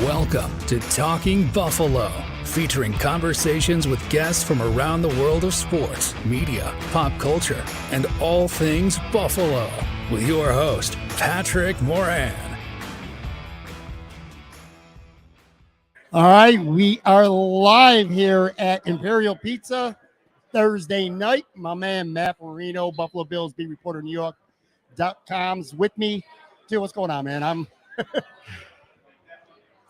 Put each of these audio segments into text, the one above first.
Welcome to Talking Buffalo, featuring conversations with guests from around the world of sports, media, pop culture, and all things Buffalo, with your host, Patrick Moran. All right, we are live here at Imperial Pizza Thursday night. My man, Matt Parrino, Buffalo Bills beat reporter, NewYork.com's with me. Dude, what's going on, man?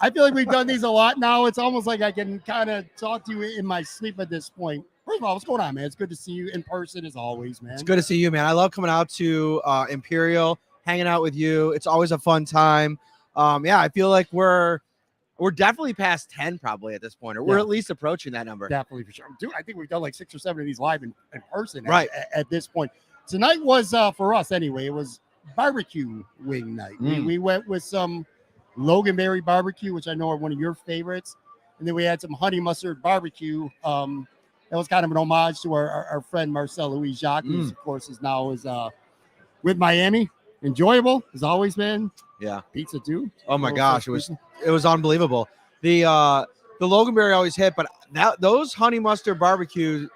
I feel like we've done these a lot now. It's almost like I can kind of talk to you in my sleep at this point. First of all, what's going on, man? It's good to see you in person as always, man. It's good to see you, man. I love coming out to Imperial, hanging out with you. It's always a fun time. I feel like we're definitely past 10 probably at this point, or we're at least approaching that number. Definitely, for sure. Dude, I think we've done like 6 or 7 of these live in person right at this point. Tonight was, for us anyway, it was barbecue wing night. We went with some Loganberry barbecue, which I know are one of your favorites. And then we had some honey mustard barbecue. That was kind of an homage to our friend Marcel Louis Jacques, who of course is now with Miami. Enjoyable as always, man. Yeah. Pizza too. Oh my gosh, it was unbelievable. The Loganberry always hit, but those honey mustard barbecue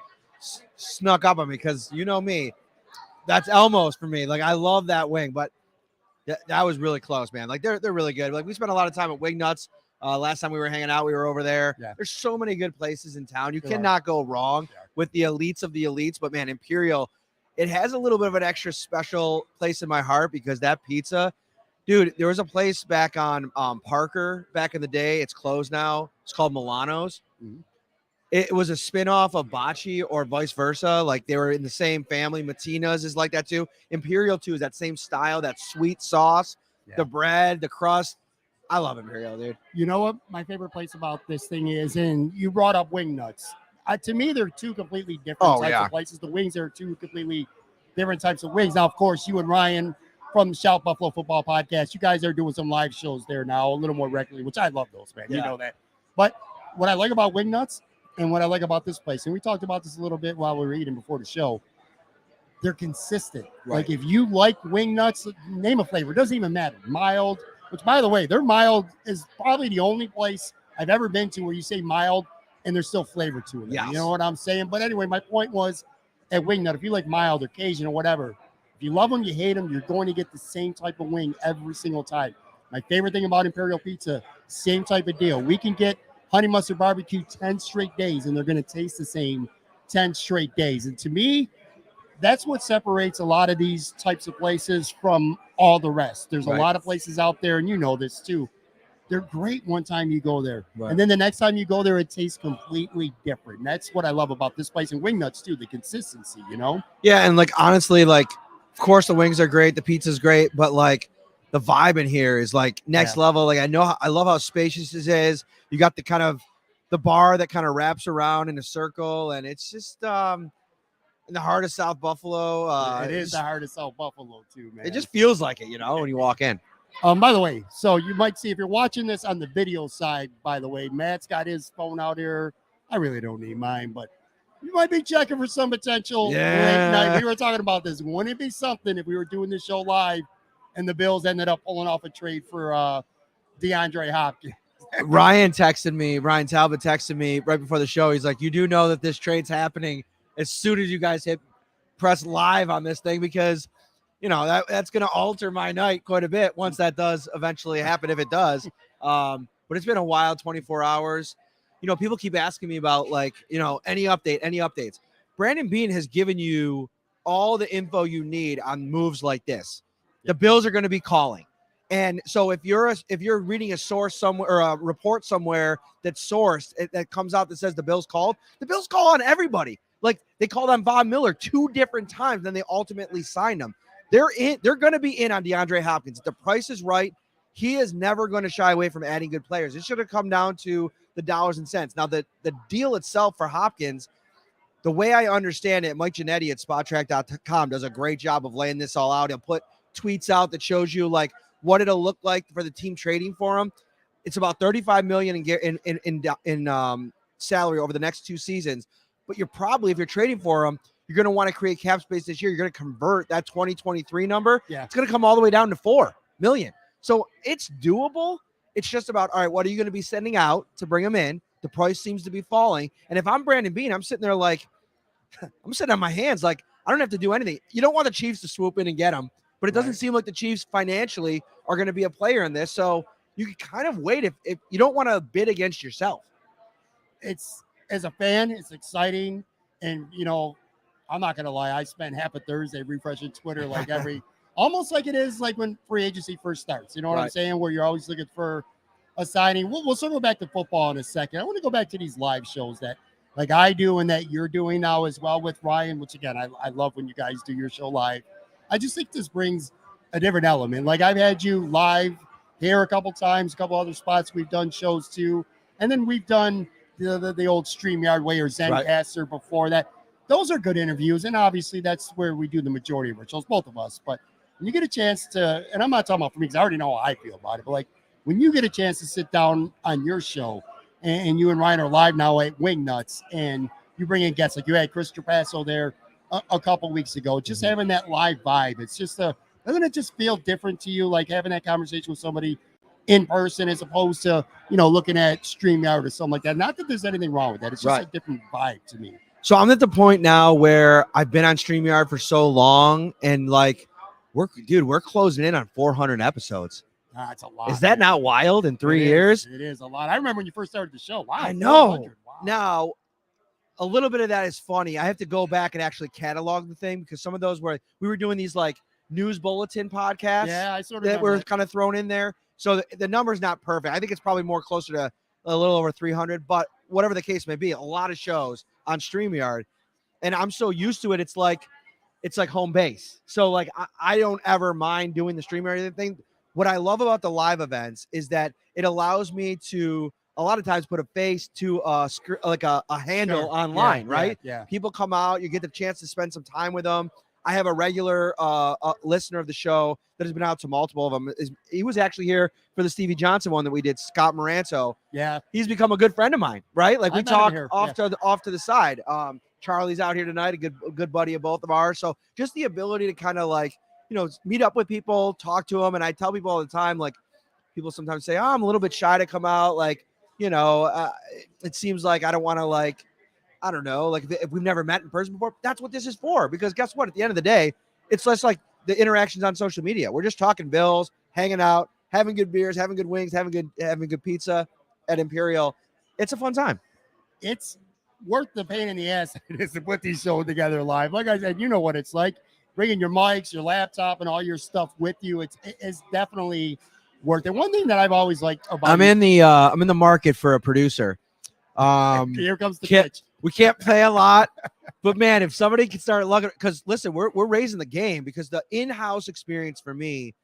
snuck up on me because you know me. That's Elmo's for me. Like I love that wing, but that was really close, man. Like they're really good. Like we spent a lot of time at Wing Nuts. Last time we were hanging out, we were over there. Yeah. There's so many good places in town. You cannot go wrong with the elites of the elites. But man, Imperial, it has a little bit of an extra special place in my heart because that pizza, dude. There was a place back on Parker back in the day. It's closed now. It's called Milano's. Mm-hmm. It was a spinoff of Bocce or vice versa. Like they were in the same family. Matina's is like that too. Imperial too is that same style, that sweet sauce, the bread, the crust. I love Imperial, dude. You know what my favorite place about this thing is, and you brought up Wing Nuts. To me, they're two completely different types of places. The wings are two completely different types of wings. Now, of course, you and Ryan from the Shout Buffalo Football Podcast, you guys are doing some live shows there now a little more regularly, which I love those, man. You know that. But what I like about Wing Nuts and what I like about this place, and we talked about this a little bit while we were eating before the show, they're consistent. Right. Like if you like Wing Nuts, name a flavor. It doesn't even matter. Mild, which by the way, their mild is probably the only place I've ever been to where you say mild and there's still flavor to it. Yes. You know what I'm saying? But anyway, my point was at Wing Nut, if you like mild or Cajun or whatever, if you love them, you hate them, you're going to get the same type of wing every single time. My favorite thing about Imperial Pizza, same type of deal. We can get honey mustard barbecue 10 straight days, and they're going to taste the same 10 straight days. And to me, that's what separates a lot of these types of places from all the rest. There's a lot of places out there, and you know this too. They're great one time you go there. Right. And then the next time you go there, it tastes completely different. And that's what I love about this place. And Wing Nuts too, the consistency, you know? Yeah, and like honestly, like of course the wings are great, the pizza's great, but like the vibe in here is like next level. Like I love how spacious this is. You got the kind of the bar that kind of wraps around in a circle, and it's just in the heart of South Buffalo. It is the heart of South Buffalo too, man. It just feels like it, you know, when you walk in. By the way, so you might see if you're watching this on the video side, by the way, Matt's got his phone out here. I really don't need mine, but you might be checking for some potential late night. We were talking about this. Wouldn't it be something if we were doing this show live and the Bills ended up pulling off a trade for DeAndre Hopkins? Ryan Talbot texted me right before the show. He's like, you do know that this trade's happening as soon as you guys press live on this thing, because you know that's going to alter my night quite a bit once that does eventually happen, if it does. But it's been a wild 24 hours. You know, people keep asking me about, like, you know, any updates. Brandon Beane has given you all the info you need on moves like this. The Bills are going to be calling. And so if you're reading a source somewhere or a report somewhere that's sourced that comes out that says the Bills call on everybody. Like they called on Von Miller 2 different times, then they ultimately signed him. They're going to be in on DeAndre Hopkins. If the price is right, he is never going to shy away from adding good players. It should have come down to the dollars and cents. Now the deal itself for Hopkins, the way I understand it, Mike Giannetti at SpotTrack.com does a great job of laying this all out. He'll put tweets out that shows you like what it'll look like for the team trading for him. It's about $35 million in salary over the next 2 seasons. But you're probably, if you're trading for him, you're going to want to create cap space this year. You're going to convert that 2023 number. Yeah. It's going to come all the way down to 4. million. So it's doable. It's just about, all right, what are you going to be sending out to bring them in? The price seems to be falling. And if I'm Brandon Beane, I'm sitting there like, I'm sitting on my hands like, I don't have to do anything. You don't want the Chiefs to swoop in and get them, but it doesn't seem like the Chiefs financially are going to be a player in this. So you can kind of wait if you don't want to bid against yourself. It's, as a fan, it's exciting. And, I'm not going to lie. I spent half a Thursday refreshing Twitter like almost like it is like when free agency first starts. You know what I'm saying? Where you're always looking for a signing. We'll circle back to football in a second. I want to go back to these live shows that like I do and that you're doing now as well with Ryan, which again, I love when you guys do your show live. I just think this brings a different element. Like I've had you live here a couple times, a couple other spots we've done shows too. And then we've done the old StreamYard way or Zencaster before that. Those are good interviews. And obviously that's where we do the majority of our shows, both of us. But when you get a chance to, and I'm not talking about for me because I already know how I feel about it, but like when you get a chance to sit down on your show and you and Ryan are live now at Wingnuts and you bring in guests, like you had Chris Trapasso there a couple weeks ago, just having that live vibe. It's just doesn't it just feel different to you, like having that conversation with somebody in person as opposed to, looking at StreamYard or something like that? Not that there's anything wrong with that. It's just a different vibe to me. So I'm at the point now where I've been on StreamYard for so long and like, we're closing in on 400 episodes. That's a lot. Is that not wild in 3 years? It is a lot. I remember when you first started the show. Wow. I know. Wow. Now, a little bit of that is funny. I have to go back and actually catalog the thing because some of those were, we were doing these like news bulletin podcasts. Yeah, I sort of that were kind of thrown in there. So the number's not perfect. I think it's probably more closer to a little over 300, but whatever the case may be, a lot of shows on StreamYard. And I'm so used to it. It's like home base. So like, I don't ever mind doing the StreamYard thing. What I love about the live events is that it allows me to a lot of times put a face to a handle online, right? Yeah. People come out, you get the chance to spend some time with them. I have a regular listener of the show that has been out to multiple of them. He was actually here for the Stevie Johnson one that we did, Scott Moranto. Yeah. He's become a good friend of mine, right? Like we talk off to the side. Charlie's out here tonight, a good buddy of both of ours. So just the ability to kind of like, meet up with people, talk to them. And I tell people all the time, like people sometimes say, I'm a little bit shy to come out. Like, it seems like I don't want to like, I don't know, like if we've never met in person before, that's what this is for. Because guess what? At the end of the day, it's less like the interactions on social media. We're just talking Bills, hanging out, having good beers, having good wings, having good pizza at Imperial. It's a fun time. It's worth the pain in the ass it is to put these shows together live. Like I said, you know what it's like. Bringing your mics, your laptop, and all your stuff with you. It's definitely worth it. One thing that I've always liked about I'm in the market for a producer. Here comes the pitch. We can't pay a lot, but man, if somebody can start looking, because listen, we're raising the game because the in-house experience for me,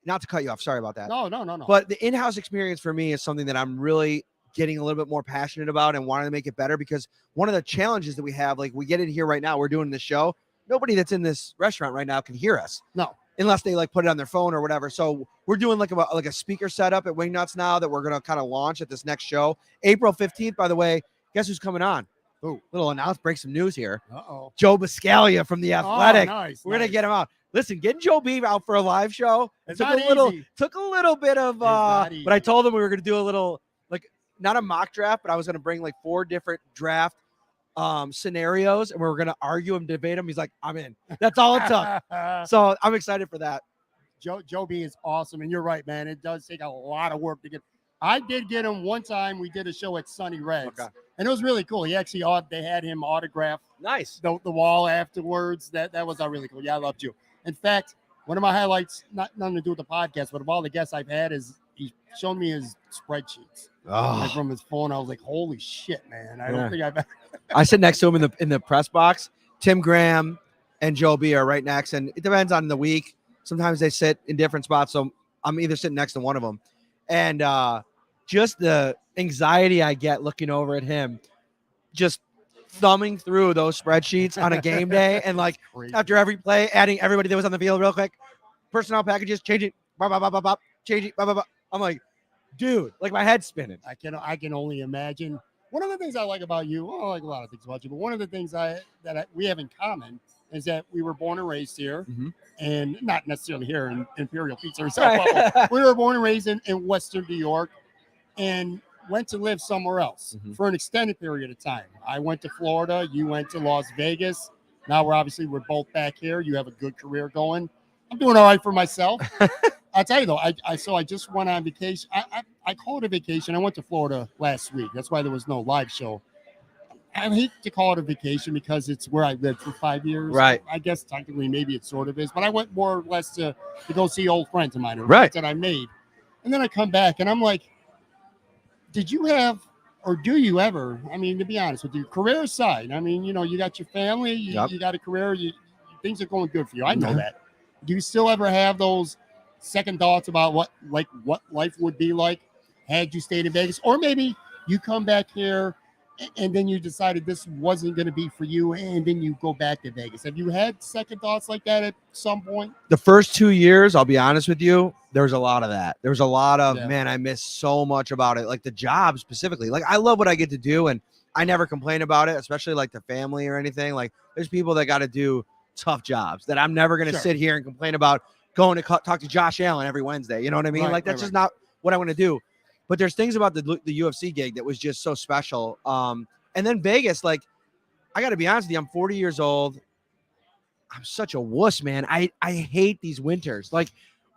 not to cut you off, sorry about that. No. But the in-house experience for me is something that I'm really getting a little bit more passionate about and wanting to make it better, because one of the challenges that we have, like we get in here right now, we're doing this show. Nobody that's in this restaurant right now can hear us. No. Unless they like put it on their phone or whatever. So we're doing like a speaker setup at Wingnuts now that we're going to kind of launch at this next show. April 15th, by the way, guess who's coming on? Ooh. Little announcement, break some news here. Uh-oh. Joe Biscaglia from The Athletic. Nice. We're going to get him out. Listen, getting Joe B out for a live show took a little bit of, but I told him we were going to do a little, like not a mock draft, but I was going to bring like 4 different draft scenarios and we were going to argue and debate them. He's like, I'm in. That's all it took. So I'm excited for that. Joe B is awesome. And you're right, man. It does take a lot of work to get. I did get him one time. We did a show at Sunny Reds. Okay. And it was really cool. He actually, they had him autograph the wall afterwards. That was really cool. Yeah, I loved you. In fact, one of my highlights, nothing to do with the podcast, but of all the guests I've had, is he showed me his spreadsheets from his phone. I was like, holy shit, man. I don't think I sit next to him in the press box. Tim Graham and Joe B are right next. And it depends on the week. Sometimes they sit in different spots. So I'm either sitting next to one of them. And just the anxiety I get looking over at him, just thumbing through those spreadsheets on a game day. And like after every play, adding everybody that was on the field real quick, personnel packages, changing, changing, I'm like, dude, like my head's spinning. I can only imagine. One of the things I like about you, well, I like a lot of things about you, but one of the things that we have in common is that we were born and raised here, and not necessarily here in Imperial Pizza or Right. we were born and raised in Western New York, and went to live somewhere else for an extended period of time. I went to Florida. You went to Las Vegas. Now we're both back here. You have a good career going. I'm doing all right for myself. I'll tell you though, I just went on vacation. I call it a vacation. I went to Florida last week. That's why there was no live show. I hate to call it a vacation because it's where I lived for 5 years. Right. I guess technically maybe it sort of is, but I went more or less to go see old friends of mine, right, that I made. And then I come back and I'm like, did you have, or do you ever, I mean, to be honest with you, career aside, I mean, you got your family, you got a career, things are going good for you. I know that. Do you still ever have those second thoughts about what life would be like had you stayed in Vegas? Or maybe you come back here and then you decided this wasn't going to be for you, and then you go back to Vegas. Have you had second thoughts like that at some point? The first 2 years, I'll be honest with you, there was a lot of that. There was a lot of, man, I miss so much about it. Like the job specifically. Like I love what I get to do, and I never complain about it, especially like the family or anything. Like there's people that got to do tough jobs that I'm never going to sit here and complain about going to talk to Josh Allen every Wednesday. You know what I mean? Right, like that's just not what I want to do. But there's things about the UFC gig that was just so special. And then Vegas, like, I got to be honest with you, I'm 40 years old. I'm such a wuss, man. I hate these winters. Like,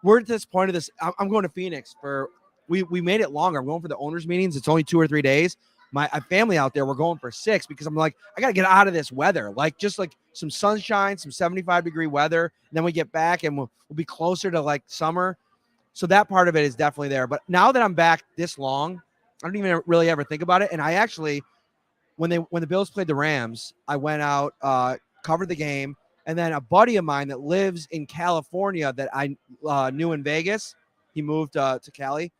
we're at this point of this. I'm going to Phoenix we made it longer. I'm going for the owners meetings. It's only 2 or 3 days. My family out there, we're going for 6 because I'm like, I got to get out of this weather. Like, just like some sunshine, some 75-degree weather. And then we get back and we'll be closer to like summer. So that part of it is definitely there. But now that I'm back this long, I don't even really ever think about it. And I actually, when the Bills played the Rams, I went out, covered the game. And then a buddy of mine that lives in California that I knew in Vegas, he moved to Cali.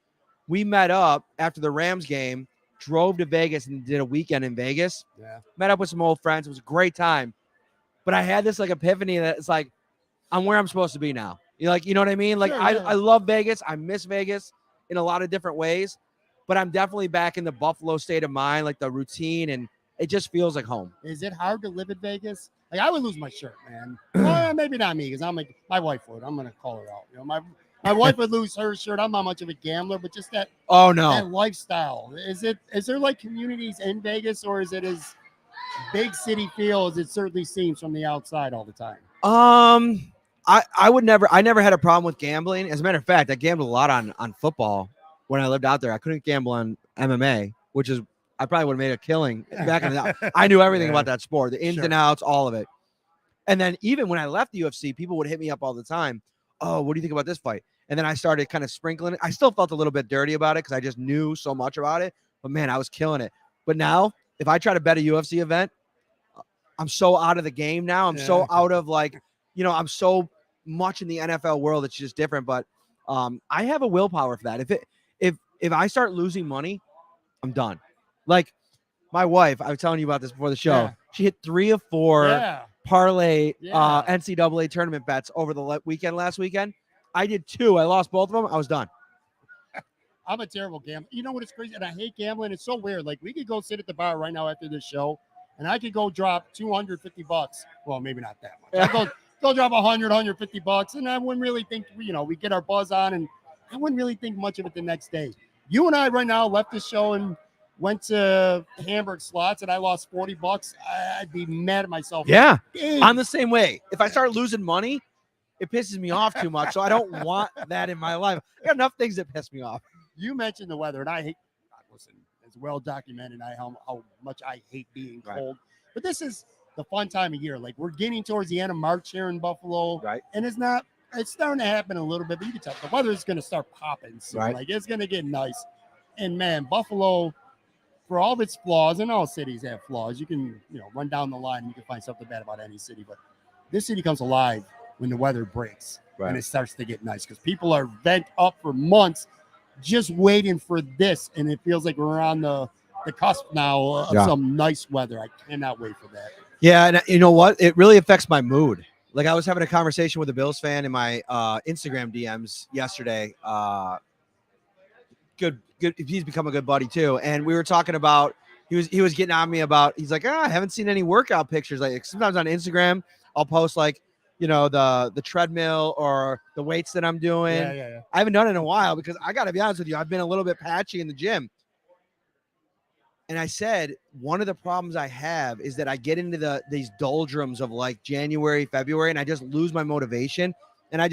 We met up after the Rams game, drove to Vegas and did a weekend in Vegas. Yeah. Met up with some old friends. It was a great time. But I had this like epiphany that it's like, I'm where I'm supposed to be now. You know what I mean? Like, I love Vegas. I miss Vegas in a lot of different ways, but I'm definitely back in the Buffalo state of mind, like the routine, and it just feels like home. Is it hard to live in Vegas? Like, I would lose my shirt, man. Well, maybe not me, because I'm like, my wife would. I'm going to call her out. My wife would lose her shirt. I'm not much of a gambler, but just that. Oh no, that lifestyle. Is there like communities in Vegas, or is it as big city feel as it certainly seems from the outside all the time? I never had a problem with gambling. As a matter of fact, I gambled a lot on football when I lived out there. I couldn't gamble on MMA, which is, I probably would have made a killing back in the day. I knew everything about that sport, the ins and outs, all of it. And then even when I left the UFC, people would hit me up all the time. Oh, what do you think about this fight? And then I started kind of sprinkling it. I still felt a little bit dirty about it because I just knew so much about it. But man, I was killing it. But now, if I try to bet a UFC event, I'm so out of the game now. I'm so out of like, I'm so much in the NFL world. It's just different. But I have a willpower for that. If I start losing money, I'm done. Like my wife, I was telling you about this before the show. Yeah. She hit 3 of 4 parlay NCAA tournament bets over the weekend last weekend. I did 2. I lost both of them. I was done. I'm a terrible gambler. You know what? It's crazy, and I hate gambling. It's so weird. Like, we could go sit at the bar right now after this show, and I could go drop $250. Well, maybe not that much. I go drop $150, and I wouldn't really think. We get our buzz on, and I wouldn't really think much of it the next day. You and I right now left the show and went to Hamburg slots, and I lost $40. I'd be mad at myself. Yeah, I'm the same way. If I start losing money, it pisses me off too much. So I don't want that in my life. I got enough things that piss me off. You mentioned the weather, and I hate. Listen, it's well documented how much I hate being cold. But this is the fun time of year. Like, we're getting towards the end of March here in Buffalo, right? And it's starting to happen a little bit, but you can tell the weather is going to start popping soon. Right. Like, it's going to get nice. And man, Buffalo, for all of its flaws, and all cities have flaws, you can run down the line and you can find something bad about any city. But this city comes alive when the weather breaks, and it starts to get nice, because people are bent up for months just waiting for this, and it feels like we're on the cusp now of some nice weather. I cannot wait for that. Yeah, and you know what? It really affects my mood. Like, I was having a conversation with a Bills fan in my Instagram DMs yesterday. Good. He's become a good buddy too, and we were talking about. He was getting on me about. He's like, I haven't seen any workout pictures. Like, sometimes on Instagram, I'll post like, the treadmill or the weights that I'm doing. Yeah. I haven't done it in a while because I got to be honest with you, I've been a little bit patchy in the gym. And I said, one of the problems I have is that I get into these doldrums of like January, February, and I just lose my motivation. And I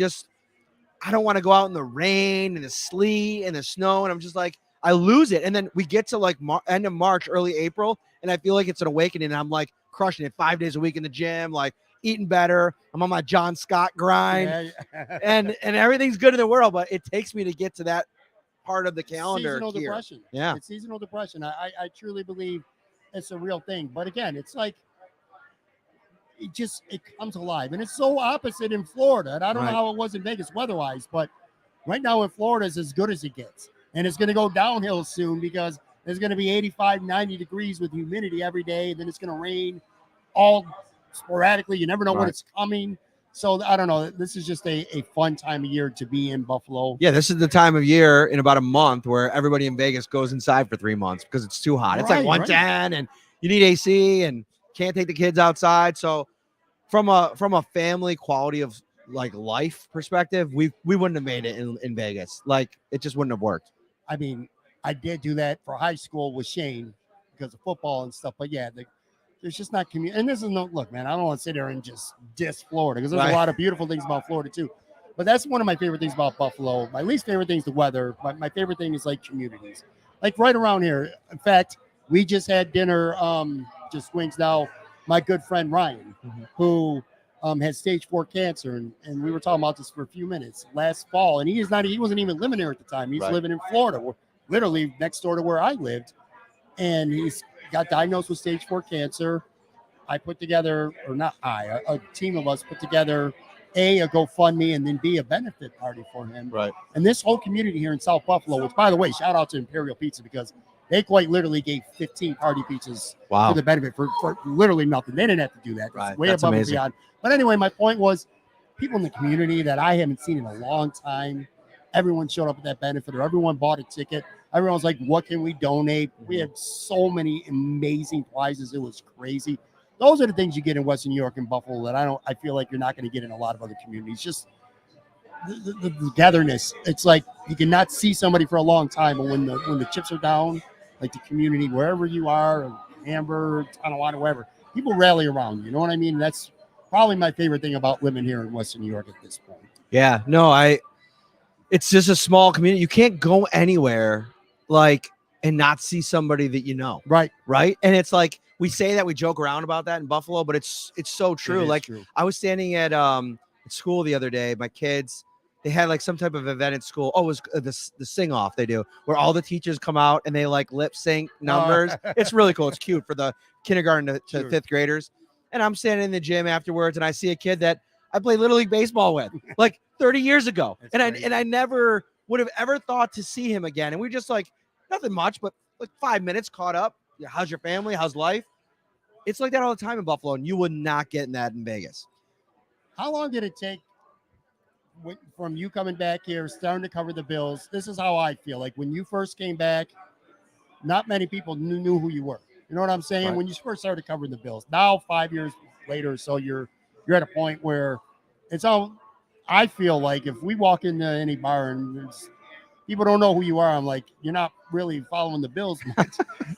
don't want to go out in the rain and the sleet and the snow. And I'm just like, I lose it. And then we get to like end of March, early April. And I feel like it's an awakening. And I'm like crushing it 5 days a week in the gym, like eating better. I'm on my John Scott grind and everything's good in the world. But it takes me to get to that part of the calendar. Seasonal depression. Yeah. It's seasonal depression. I truly believe it's a real thing. But again, it's like, it comes alive. And it's so opposite in Florida. And I don't know how it was in Vegas weather-wise, but right now in Florida is as good as it gets. And it's going to go downhill soon because there's going to be 85, 90 degrees with humidity every day. And then it's going to rain all sporadically. You never know when it's coming. So I don't know. This is just a fun time of year to be in Buffalo. Yeah, this is the time of year in about a month where everybody in Vegas goes inside for 3 months because it's too hot. It's like 110 and you need AC and can't take the kids outside. So from a family quality of like life perspective, we wouldn't have made it in Vegas. Like it just wouldn't have worked. I mean, I did do that for high school with Shane because of football and stuff. But yeah, there's just not community. And this is look, man, I don't want to sit there and just diss Florida because there's a lot of beautiful things about Florida too. But that's one of my favorite things about Buffalo. My least favorite thing is the weather. My favorite thing is like communities, like right around here. In fact, we just had dinner, just wings now. My good friend Ryan, who had stage 4 cancer, and we were talking about this for a few minutes last fall. And he wasn't even living there at the time. He's living in Florida, literally next door to where I lived. And he's got diagnosed with stage 4 cancer. I put together, or not I, a team of us put together a GoFundMe and then B, a benefit party for him. Right. And this whole community here in South Buffalo, which by the way, shout out to Imperial Pizza because they quite literally gave 15 party pizzas for the benefit for literally nothing. They didn't have to do that. Right. Way above and beyond. But anyway, my point was people in the community that I haven't seen in a long time, everyone showed up at that benefit or everyone bought a ticket. Everyone was like, what can we donate? We had so many amazing prizes. It was crazy. Those are the things you get in Western New York and Buffalo that I feel like you're not going to get in a lot of other communities. Just the togetherness. It's like you cannot see somebody for a long time, but when the chips are down, like the community, wherever you are, Amber, Tonawanda, wherever, people rally around you. You know what I mean? That's probably my favorite thing about living here in Western New York at this point. Yeah, no, it's just a small community. You can't go anywhere and not see somebody that you know. Right. And it's like, we say that, we joke around about that in Buffalo, but it's so true. True. I was standing at school the other day, my kids, they had like some type of event at school. Oh, it was the sing off they do where all the teachers come out and they like lip sync numbers. It's really cool. It's cute for the kindergarten to 5th graders. And I'm standing in the gym afterwards and I see a kid that I played Little League baseball with like 30 years ago. And I never would have ever thought to see him again. And we just like nothing much, but like 5 minutes caught up. Yeah, how's your family? How's life? It's like that all the time in Buffalo, and you would not get that in Vegas. How long did it take from you coming back here, starting to cover the Bills? This is how I feel. Like when you first came back, not many people knew who you were. You know what I'm saying? Right. When you first started covering the Bills. Now, 5 years later, so you're at a point where it's all. I feel like if we walk into any bar and people don't know who you are, I'm like, you're not really following the Bills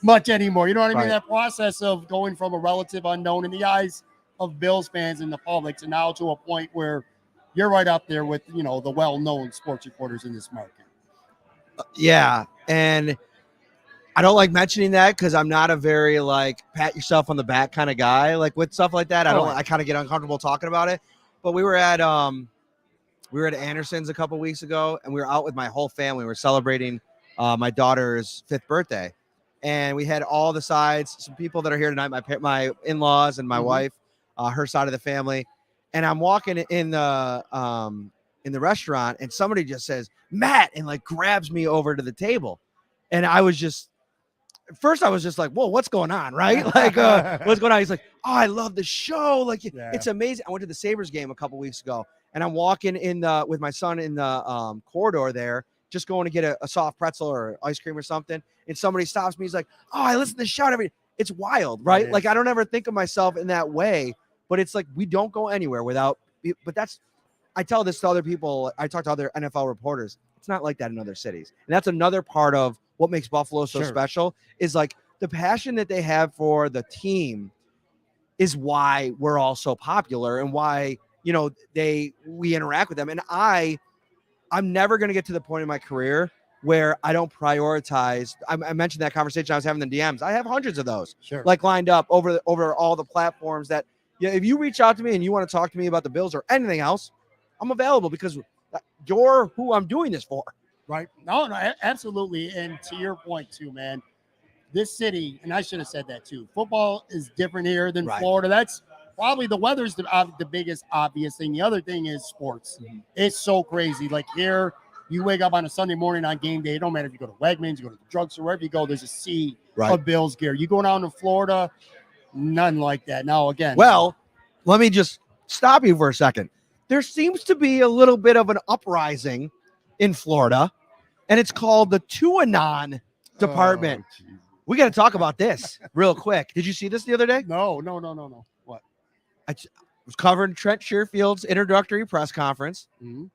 much anymore. You know what I mean? That process of going from a relative unknown in the eyes of Bills fans in the public to now to a point where you're right up there with, the well-known sports reporters in this market. Yeah. And I don't like mentioning that because I'm not a very pat yourself on the back kind of guy. Like with stuff like that, I kind of get uncomfortable talking about it. But we were at Anderson's a couple weeks ago, and we were out with my whole family. We were celebrating my daughter's 5th birthday, and we had all the sides. Some people that are here tonight, my in-laws and my wife, her side of the family. And I'm walking in the restaurant, and somebody just says Matt, and grabs me over to the table, and I was just. At first, I was just like, whoa, what's going on, right? What's going on? He's like, oh, I love the show. It's amazing. I went to the Sabres game a couple weeks ago, and I'm walking with my son in the corridor there, just going to get a soft pretzel or ice cream or something, and somebody stops me. He's like, oh, I listen to the show every. It's wild, right? I don't ever think of myself in that way, but it's like we don't go anywhere without. But I tell this to other people. I talk to other NFL reporters. It's not like that in other cities, and that's another part of what makes Buffalo so special. Is like the passion that they have for the team is why we're all so popular and why we interact with them. And I'm never going to get to the point in my career where I don't prioritize. I mentioned that conversation I was having in the DMs. I have hundreds of those like lined up over all the platforms that if you reach out to me and you want to talk to me about the Bills or anything else, I'm available because you're who I'm doing this for. Right. No, absolutely. And to your point too, man, this city, and I should have said that too, football is different here than Florida. That's probably the weather's the biggest obvious thing. The other thing is sports. Mm-hmm. It's so crazy. Like here, you wake up on a Sunday morning on game day. It don't matter if you go to Wegmans, you go to the drugstore, wherever you go, there's a sea of Bills gear. You go down to Florida, none like that. Now, again. Well, let me just stop you for a second. There seems to be a little bit of an uprising in Florida, and it's called the TuaNon department. Oh, we got to talk about this real quick. Did you see this the other day? No. What? I was covering Trent Sherfield's introductory press conference. Mm-hmm.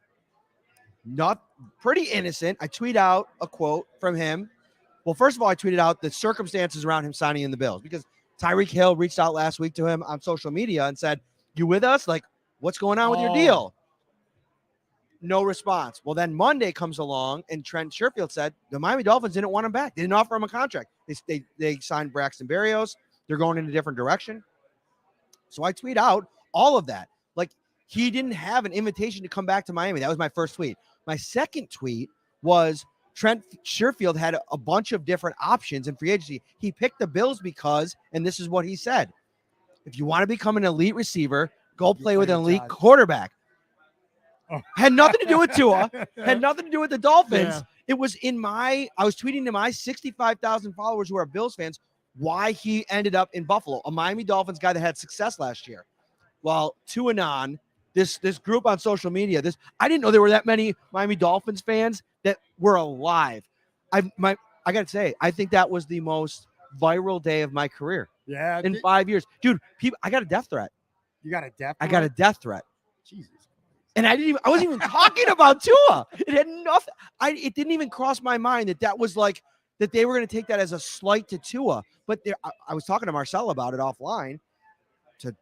Not pretty innocent. I tweet out a quote from him. Well, first of all, I tweeted out the circumstances around him signing in the Bills because Tyreek Hill reached out last week to him on social media and said, "You with us? Like, what's going on with your deal?" No response. Well, then Monday comes along and Trent Sherfield said the Miami Dolphins didn't want him back. They didn't offer him a contract. They signed Braxton Berrios. They're going in a different direction. So I tweet out all of that. Like he didn't have an invitation to come back to Miami. That was my first tweet. My second tweet was Trent Sherfield had a bunch of different options in free agency. He picked the Bills because, and this is what he said, if you want to become an elite receiver, go play with an elite quarterback. Had nothing to do with Tua. Had nothing to do with the Dolphins. Yeah. It was I was tweeting to my 65,000 followers who are Bills fans why he ended up in Buffalo, a Miami Dolphins guy that had success last year. Well, TuaNon, this group on social media, I didn't know there were that many Miami Dolphins fans that were alive. I got to say, I think that was the most viral day of my career. Yeah. In 5 years. Dude, I got a death threat. You got a death threat? I got a death threat. Jesus. And I wasn't even talking about Tua. It had nothing. It didn't even cross my mind that was like, that they were going to take that as a slight to Tua. But I was talking to Marcel about it offline to,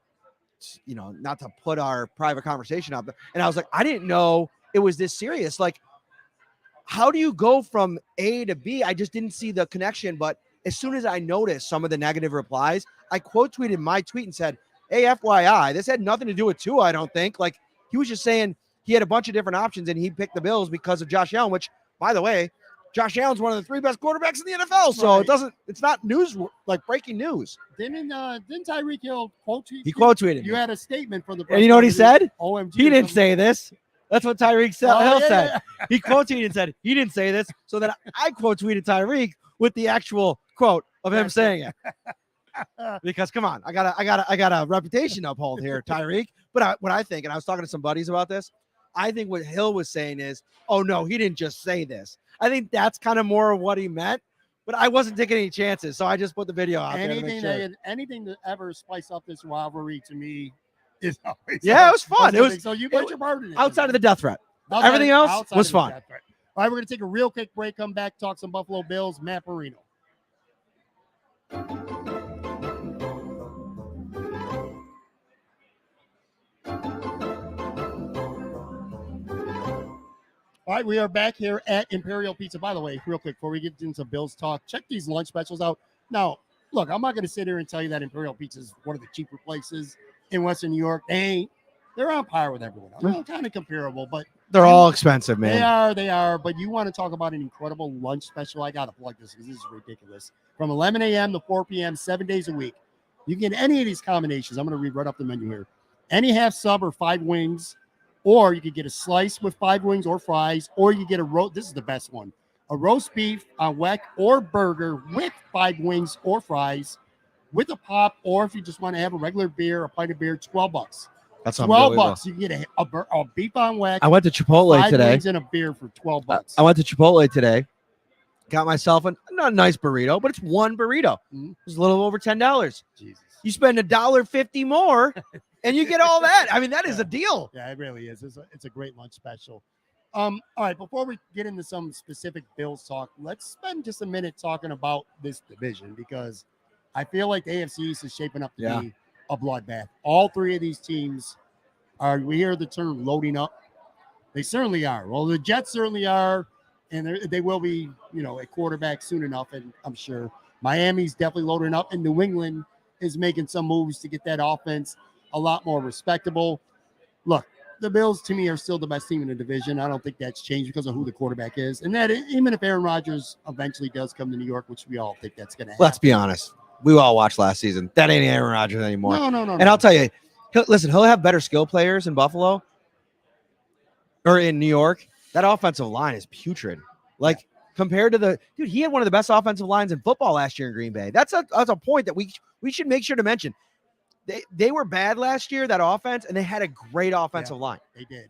not to put our private conversation up. And I was like, I didn't know it was this serious. Like, how do you go from A to B? I just didn't see the connection. But as soon as I noticed some of the negative replies, I quote tweeted my tweet and said, "Hey, FYI, this had nothing to do with Tua, I don't think." Like, he was just saying he had a bunch of different options and he picked the Bills because of Josh Allen, which, by the way, Josh Allen's one of the 3 best quarterbacks in the NFL. So it's not news, like breaking news. Didn't Tyreek Hill quote tweet? He quote tweeted. You had a statement from the press. And you know what he said? OMG. He didn't say this. That's what Tyreek Hill said. Yeah. He quote tweeted and said, he didn't say this. So that I quote tweeted Tyreek with the actual quote of him saying it. Because come on, I got a reputation to uphold here, Tyreek. But what I think, and I was talking to some buddies about this, I think what Hill was saying is, oh no, he didn't just say this. I think that's kind of more of what he meant. But I wasn't taking any chances, so I just put the video out there. Anything to ever spice up this rivalry to me is always it was fun. So you got your part in it. Outside of the death threat. Everything else was fun. All right, we're going to take a real quick break, come back, talk some Buffalo Bills, Matt Parrino. All right, we are back here at Imperial Pizza. By the way, real quick, before we get into Bills talk, check these lunch specials out. Now, look, I'm not going to sit here and tell you that Imperial Pizza is one of the cheaper places in Western New York. They're on par with everyone else. They're kind of comparable, but they're all expensive, man. They are. But you want to talk about an incredible lunch special? I got to plug this because this is ridiculous. From 11 a.m. to 4 p.m., 7 days a week. You can get any of these combinations. I'm going to read right up the menu here. Any half sub or 5 wings. Or you could get a slice with 5 wings or fries, or you get this is the best one, a roast beef on weck or burger with 5 wings or fries with a pop, or if you just want to have a regular beer, a pint of beer, $12. That's $12. You can get a beef on weck. I went to Chipotle 5 today. wings and a beer for $12. I went to Chipotle today. Got myself not a nice burrito, but it's one burrito. Mm-hmm. It was a little over $10. Jesus. You spend $1.50 more. and you get all that. I mean, that is a deal. Yeah, it really is. It's a great lunch special. All right, before we get into some specific Bills talk, let's spend just a minute talking about this division because I feel like the AFC East is shaping up to be a bloodbath. All three of these teams we hear the term loading up. They certainly are. Well, the Jets certainly are, and they will be, a quarterback soon enough, and I'm sure Miami's definitely loading up, and New England is making some moves to get that offense a lot more respectable. Look, the Bills, to me, are still the best team in the division. I don't think that's changed because of who the quarterback is, and that even if Aaron Rodgers eventually does come to New York, which we all think that's going to happen. Let's be honest. We all watched last season. That ain't Aaron Rodgers anymore. No. And I'll tell you, he'll have better skill players in Buffalo or in New York. That offensive line is putrid. Compared to he had one of the best offensive lines in football last year in Green Bay. That's a point that we should make sure to mention. They were bad last year, that offense, and they had a great offensive line. They did.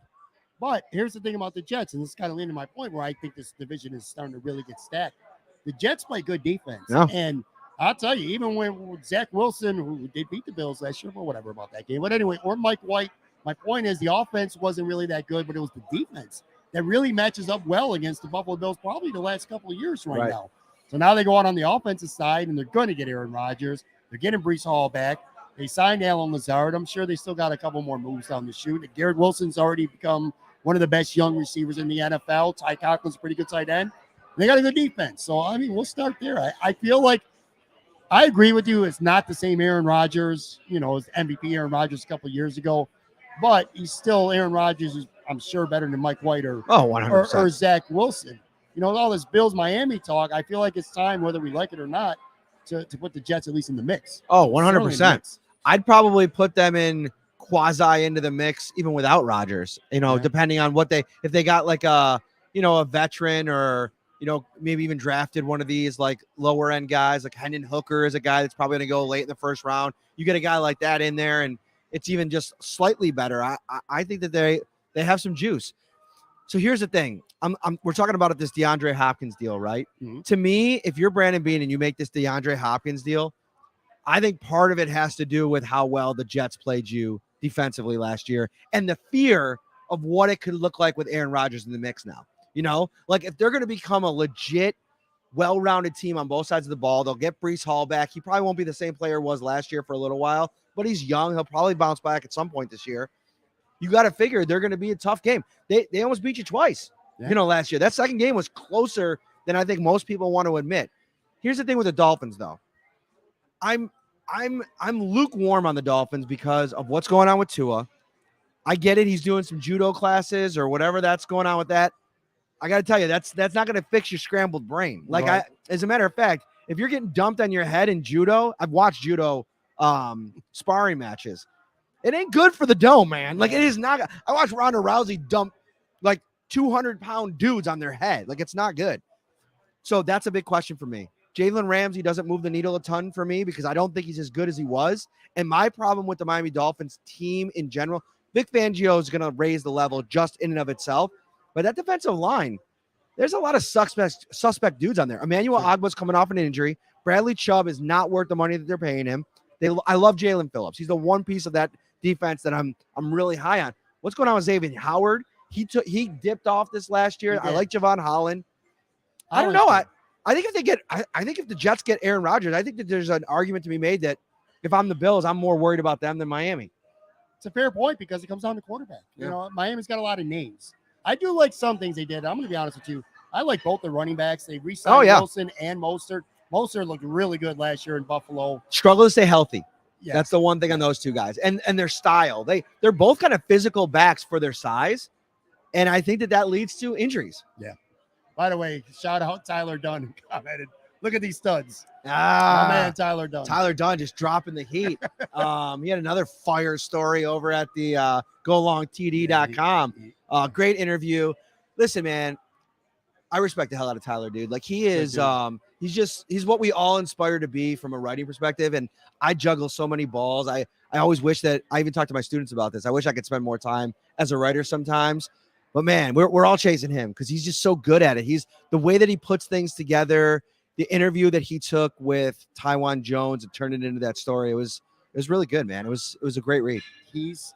But here's the thing about the Jets, and this is kind of leading to my point where I think this division is starting to really get stacked. The Jets play good defense. Yeah. And I'll tell you, even when Zach Wilson, who did beat the Bills last year, but whatever about that game. But anyway, or Mike White, my point is the offense wasn't really that good, but it was the defense that really matches up well against the Buffalo Bills probably the last couple of years right now. So now they go out on the offensive side, and they're going to get Aaron Rodgers. They're getting Breece Hall back. They signed Allen Lazard. I'm sure they still got a couple more moves down the chute. Garrett Wilson's already become one of the best young receivers in the NFL. Ty Conklin's a pretty good tight end. They got a good defense. So, I mean, we'll start there. I feel like I agree with you. It's not the same Aaron Rodgers, as MVP Aaron Rodgers a couple of years ago. But he's still Aaron Rodgers, who's, I'm sure, better than Mike White or 100%. or Zach Wilson. All this Bills-Miami talk, I feel like it's time, whether we like it or not, to put the Jets at least in the mix. Oh, 100%. I'd probably put them in quasi into the mix even without Rodgers, depending on if they got like a veteran or, maybe even drafted one of these like lower end guys, like Hendon Hooker is a guy that's probably going to go late in the first round. You get a guy like that in there and it's even just slightly better. I think that they have some juice. So here's the thing. We're talking about this DeAndre Hopkins deal, right? Mm-hmm. To me, if you're Brandon Beane and you make this DeAndre Hopkins deal, I think part of it has to do with how well the Jets played you defensively last year and the fear of what it could look like with Aaron Rodgers in the mix now. If they're going to become a legit, well-rounded team on both sides of the ball, they'll get Breece Hall back. He probably won't be the same player he was last year for a little while, but he's young. He'll probably bounce back at some point this year. You got to figure they're going to be a tough game. They almost beat you twice, last year. That second game was closer than I think most people want to admit. Here's the thing with the Dolphins, though. I'm lukewarm on the Dolphins because of what's going on with Tua. I get it. He's doing some judo classes or whatever that's going on with that. I got to tell you, that's not going to fix your scrambled brain. As a matter of fact, if you're getting dumped on your head in judo, I've watched judo sparring matches. It ain't good for the dome, man. It is not. I watched Ronda Rousey dump 200-pound dudes on their head. It's not good. So that's a big question for me. Jalen Ramsey doesn't move the needle a ton for me because I don't think he's as good as he was. And my problem with the Miami Dolphins team in general, Vic Fangio is going to raise the level just in and of itself. But that defensive line, there's a lot of suspect dudes on there. Emmanuel Ogba's coming off an injury. Bradley Chubb is not worth the money that they're paying him. I love Jalen Phillips. He's the one piece of that defense that I'm really high on. What's going on with Xavier Howard? He dipped off this last year. I like Javon Holland. I don't know. I think if the Jets get Aaron Rodgers, I think that there's an argument to be made that if I'm the Bills, I'm more worried about them than Miami. It's a fair point because it comes down to quarterback. Miami's got a lot of names. I do like some things they did. I'm going to be honest with you. I like both the running backs. They re-signed Wilson and Mostert. Mostert looked really good last year in Buffalo. Struggle to stay healthy. Yes. That's the one thing on those two guys. And their style. They're both kind of physical backs for their size. And I think that leads to injuries. Yeah. By the way, shout out Tyler Dunn who commented. Look at these studs. My man, Tyler Dunn. Tyler Dunn just dropping the heat. He had another fire story over at the golongtd.com. Great interview. Listen, man, I respect the hell out of Tyler, dude. He is, he's what we all aspire to be from a writing perspective. And I juggle so many balls. I always wish that I even talk to my students about this. I wish I could spend more time as a writer sometimes. But man, we're all chasing him because he's just so good at it. He's the way that he puts things together. The interview that he took with Tywan Jones and turned it into that story. It was It was really good, man. It was a great read. He's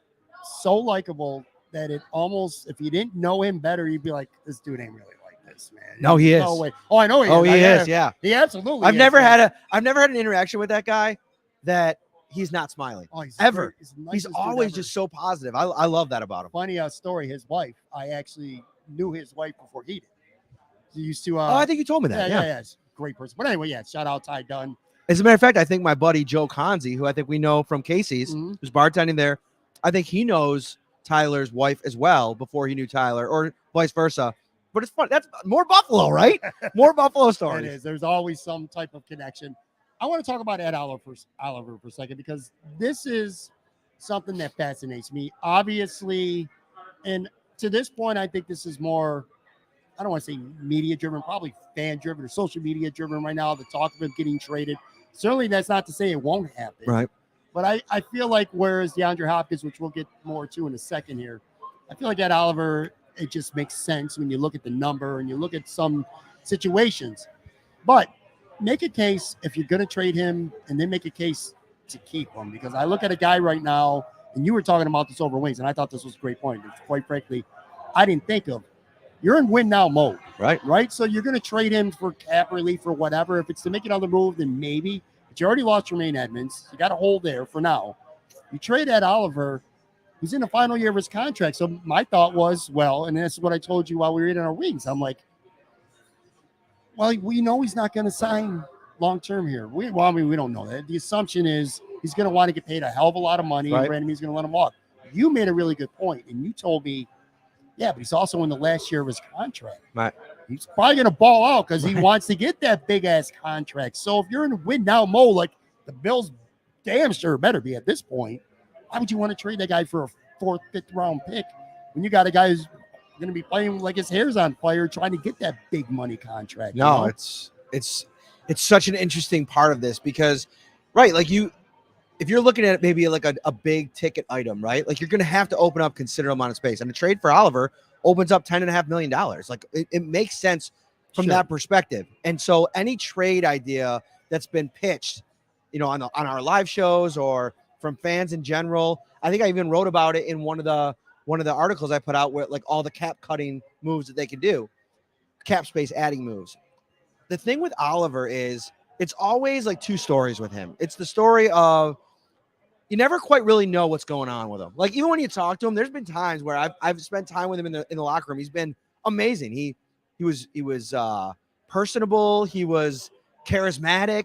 so likable that it almost, if you didn't know him better, you'd be like, this dude ain't really like this, man. No, he is. No way. Oh, I know he is. Oh, he is. Yeah. He absolutely I've is, never man. had an interaction with that guy that he's not smiling. Oh, he's ever. He's, the He's nicest dude always ever. just so positive. I love that about him. Funny story. His wife, I actually knew his wife before he did. He used to. I think you told me that. Yeah. It's a great person. But anyway, yeah. Shout out Ty Dunn. As a matter of fact, I think my buddy Joe Conzi, who I think we know from Casey's, who's bartending there, I think he knows Tyler's wife as well before he knew Tyler, or vice versa. But it's fun. That's more Buffalo, right? More Buffalo stories. It is. There's always some type of connection. I want to talk about Ed Oliver for a second, because this is something that fascinates me. Obviously, and to this point, I think this is more, I don't want to say media driven, probably fan driven or social media driven right now. The talk of him getting traded. Certainly, that's not to say it won't happen. Right. But I feel like, whereas DeAndre Hopkins, which we'll get more to in a second here, I feel like Ed Oliver, it just makes sense when you look at the number and you look at some situations. But make a case if you're going to trade him, and then make a case to keep him. Because I look at a guy right now, and you were talking about this over wings, and I thought this was a great point. It's, quite frankly, I didn't think of. You're in win now mode. Right? So you're going to trade him for cap relief or whatever. If it's to make another move, then maybe. But you already lost Jermaine Edmonds. You got a hold there for now. You trade Ed Oliver, who's in the final year of his contract. So my thought was, well, and this is what I told you while we were in our wings. I'm like, well, we know he's not going to sign long-term here. We don't know that. The assumption is he's going to want to get paid a hell of a lot of money, and Brandon Means going to let him walk. You made a really good point, and you told me, yeah, but he's also in the last year of his contract. Right. He's probably going to ball out because he wants to get that big-ass contract. So if you're in win-now mode, like the Bills damn sure better be at this point, why would you want to trade that guy for a 4th, 5th-round pick when you got a guy who's going to be playing like his hair's on fire trying to get that big money contract? No, you know? it's such an interesting part of this because, right, like if you're looking at maybe like a big ticket item, right, like you're going to have to open up considerable amount of space, and a trade for Oliver opens up $10.5 million. Like it makes sense from that perspective. And so any trade idea that's been pitched, on our live shows or from fans in general, I think I even wrote about it in one of the articles I put out, where like all the cap cutting moves that they can do, cap space adding moves. The thing with Oliver is it's always like two stories with him. It's the story of you never quite really know what's going on with him. Like even when you talk to him, there's been times where I've spent time with him in the locker room. He's been amazing. He was personable. He was charismatic.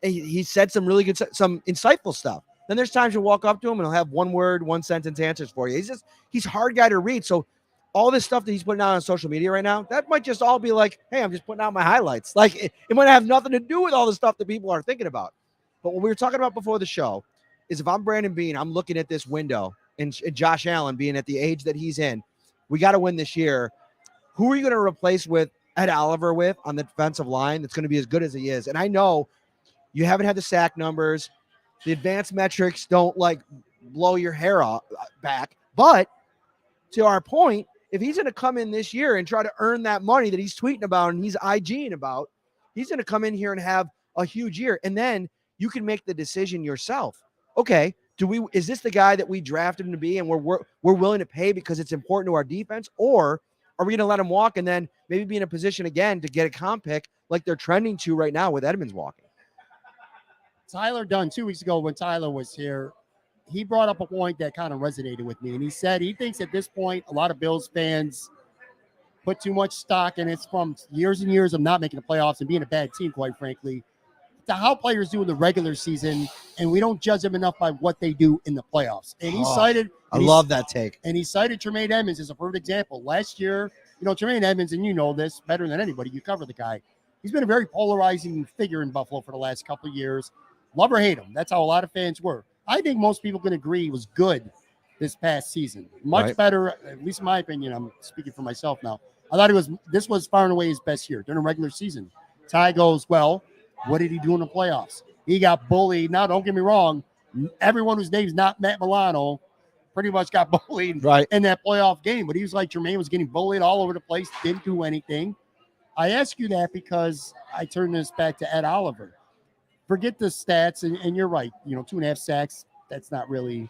He said some really good, some insightful stuff. Then there's times you walk up to him and he'll have one word, one sentence answers for you. He's a hard guy to read. So all this stuff that he's putting out on social media right now, that might just all be like, hey, I'm just putting out my highlights. Like it might have nothing to do with all the stuff that people are thinking about. But what we were talking about before the show is if I'm Brandon Beane, I'm looking at this window and Josh Allen being at the age that he's in, we got to win this year. Who are you going to replace with Ed Oliver with on the defensive line that's going to be as good as he is? And I know you haven't had the sack numbers. The advanced metrics don't like blow your hair off back. But to our point, if he's going to come in this year and try to earn that money that he's tweeting about and he's IGing about, he's going to come in here and have a huge year. And then you can make the decision yourself. Okay, is this the guy that we drafted him to be and we're willing to pay because it's important to our defense? Or are we going to let him walk and then maybe be in a position again to get a comp pick like they're trending to right now with Edmonds walking? Tyler Dunn, 2 weeks ago when Tyler was here, he brought up a point that kind of resonated with me. And he said he thinks at this point, a lot of Bills fans put too much stock, and it's from years and years of not making the playoffs and being a bad team, quite frankly, to how players do in the regular season. And we don't judge them enough by what they do in the playoffs. And he love that take. And he cited Jermaine Edmonds as a perfect example. Last year, Jermaine Edmonds, and you know this better than anybody, you cover the guy. He's been a very polarizing figure in Buffalo for the last couple of years. Love or hate him. That's how a lot of fans were. I think most people can agree he was good this past season. Much better, at least in my opinion. I'm speaking for myself now. I thought this was far and away his best year during a regular season. Ty goes, well, what did he do in the playoffs? He got bullied. Now, don't get me wrong. Everyone whose name's not Matt Milano pretty much got bullied in that playoff game. But he was like, Jermaine was getting bullied all over the place, didn't do anything. I ask you that because I turn this back to Ed Oliver. forget the stats, and you're right. 2.5 sacks. That's not really.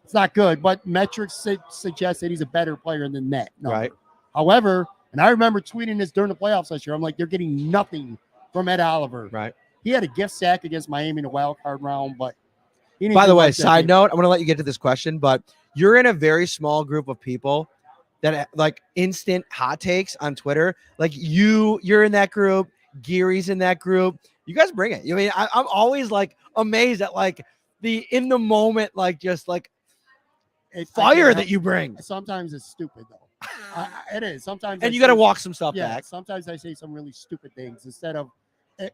It's not good, but metrics suggest that he's a better player than that number. Right. However, and I remember tweeting this during the playoffs last year. I'm like, they're getting nothing from Ed Oliver. Right. He had a gift sack against Miami in the wild card round, but he didn't By the do way, much that side game. note, I'm going to let you get to this question, but you're in a very small group of people that like instant hot takes on Twitter. Like you're in that group. Geary's in that group. You guys bring it. I mean, I'm always like amazed at like the in the moment, like just like fire that you bring. Sometimes it's stupid though. It is. Sometimes and you got to walk some stuff yeah, back. Sometimes I say some really stupid things instead of,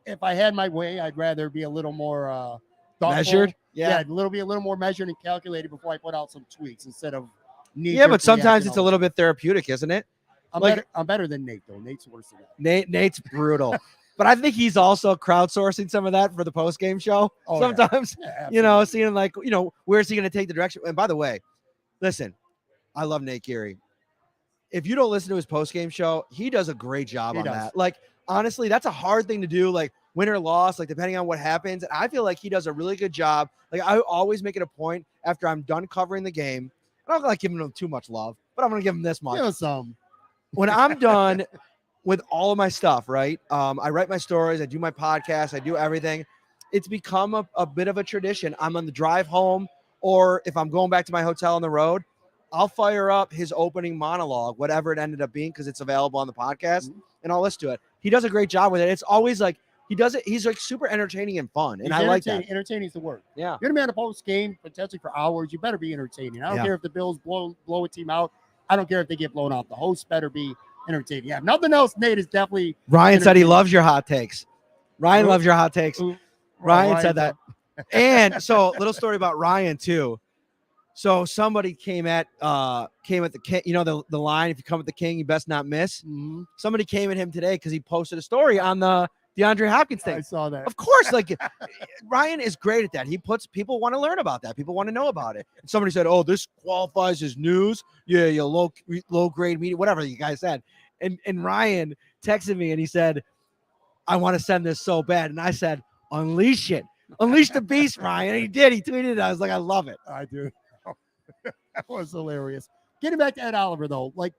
if I had my way, I'd rather be a little more thoughtful. Measured. Yeah, a little more measured and calculated before I put out some tweets instead of but sometimes it's a little bit therapeutic, isn't it? I'm better than Nate though. Nate's worse than that. Nate's brutal. But I think he's also crowdsourcing some of that for the post-game show. Sometimes, seeing like, where's he going to take the direction? And by the way, listen, I love Nate Geary. If you don't listen to his post-game show, he does a great job on that. Like, honestly, that's a hard thing to do, like win or loss, like depending on what happens. And I feel like he does a really good job. Like, I always make it a point after I'm done covering the game. I don't like giving him too much love, but I'm going to give him this much. Some. When I'm done with all of my stuff, right? I write my stories, I do my podcast, I do everything. It's become a bit of a tradition. I'm on the drive home, or if I'm going back to my hotel on the road, I'll fire up his opening monologue, whatever it ended up being, because it's available on the podcast, and I'll listen to it. He does a great job with it. It's always like he does it. He's like super entertaining and fun, and I like that. Entertaining is the word. Yeah, you're gonna be on a post game potentially for hours. You better be entertaining. I don't care if the Bills blow a team out. I don't care if they get blown out. The host better be entertaining. Yeah, nothing else. Nate is definitely. Ryan said he loves your hot takes. Ryan loves your hot takes. Ryan said that. And so, little story about Ryan too. So somebody came at the king, the line, if you come at the king, you best not miss. Mm-hmm. Somebody came at him today because he posted a story on the DeAndre Hopkins thing. I saw that. Of course, like Ryan is great at that. People want to learn about that. People want to know about it. And somebody said, "Oh, this qualifies as news." Yeah, low grade media, whatever you guys said. And Ryan texted me and he said, "I want to send this so bad." And I said, "Unleash it, unleash the beast, Ryan." And he did. He tweeted it. I was like, "I love it." I do. That was hilarious. Getting back to Ed Oliver, though, like,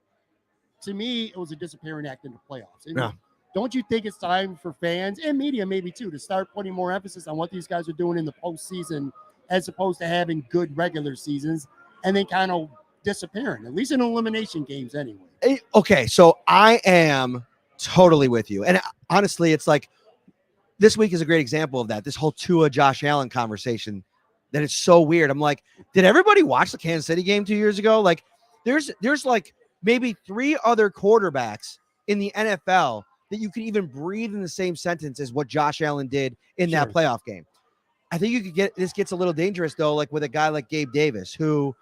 to me, it was a disappearing act in the playoffs. And don't you think it's time for fans and media maybe too to start putting more emphasis on what these guys are doing in the postseason as opposed to having good regular seasons and then kind of disappearing, at least in elimination games anyway? Okay, so I am totally with you. And honestly, it's like this week is a great example of that. This whole Tua Josh Allen conversation, that it's so weird. I'm like, did everybody watch the Kansas City game 2 years ago? Like, there's like maybe 3 other quarterbacks in the NFL that you could even breathe in the same sentence as what Josh Allen did in that playoff game. I think you could this gets a little dangerous though, like with a guy like Gabe Davis, who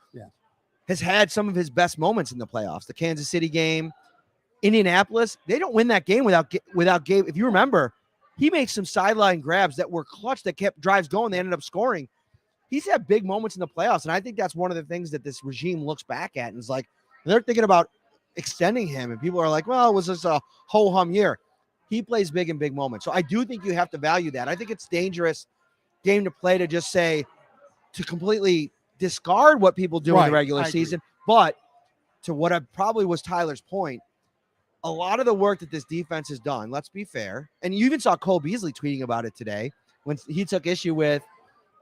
has had some of his best moments in the playoffs. The Kansas City game, Indianapolis, they don't win that game without Gabe. If you remember, he made some sideline grabs that were clutch that kept drives going. They ended up scoring. He's had big moments in the playoffs, and I think that's one of the things that this regime looks back at and is like, they're thinking about extending him, and people are like, well, it was just a ho-hum year. He plays big in big moments. So I do think you have to value that. I think it's dangerous game to play to just say, to completely discard what people do in the regular season. But to what I probably was Tyler's point, a lot of the work that this defense has done, let's be fair, and you even saw Cole Beasley tweeting about it today when he took issue with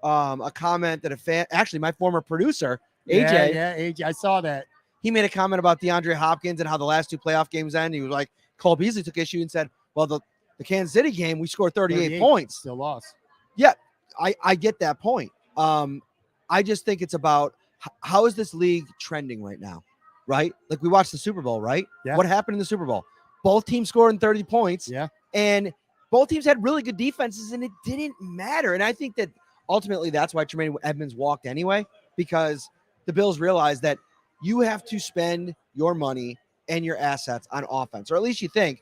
a comment that a fan, actually my former producer, AJ. Yeah, AJ, I saw that. He made a comment about DeAndre Hopkins and how the last 2 playoff games end. He was like, Cole Beasley took issue and said, well, the Kansas City game, we scored 38 points. Still lost. Yeah, I get that point. I just think it's about how is this league trending right now, right? Like we watched the Super Bowl, right? Yeah. What happened in the Super Bowl? Both teams scored 30 points. Yeah. And both teams had really good defenses, and it didn't matter. And I think that ultimately that's why Tremaine Edmonds walked anyway, because the Bills realized that you have to spend your money and your assets on offense, or at least you think.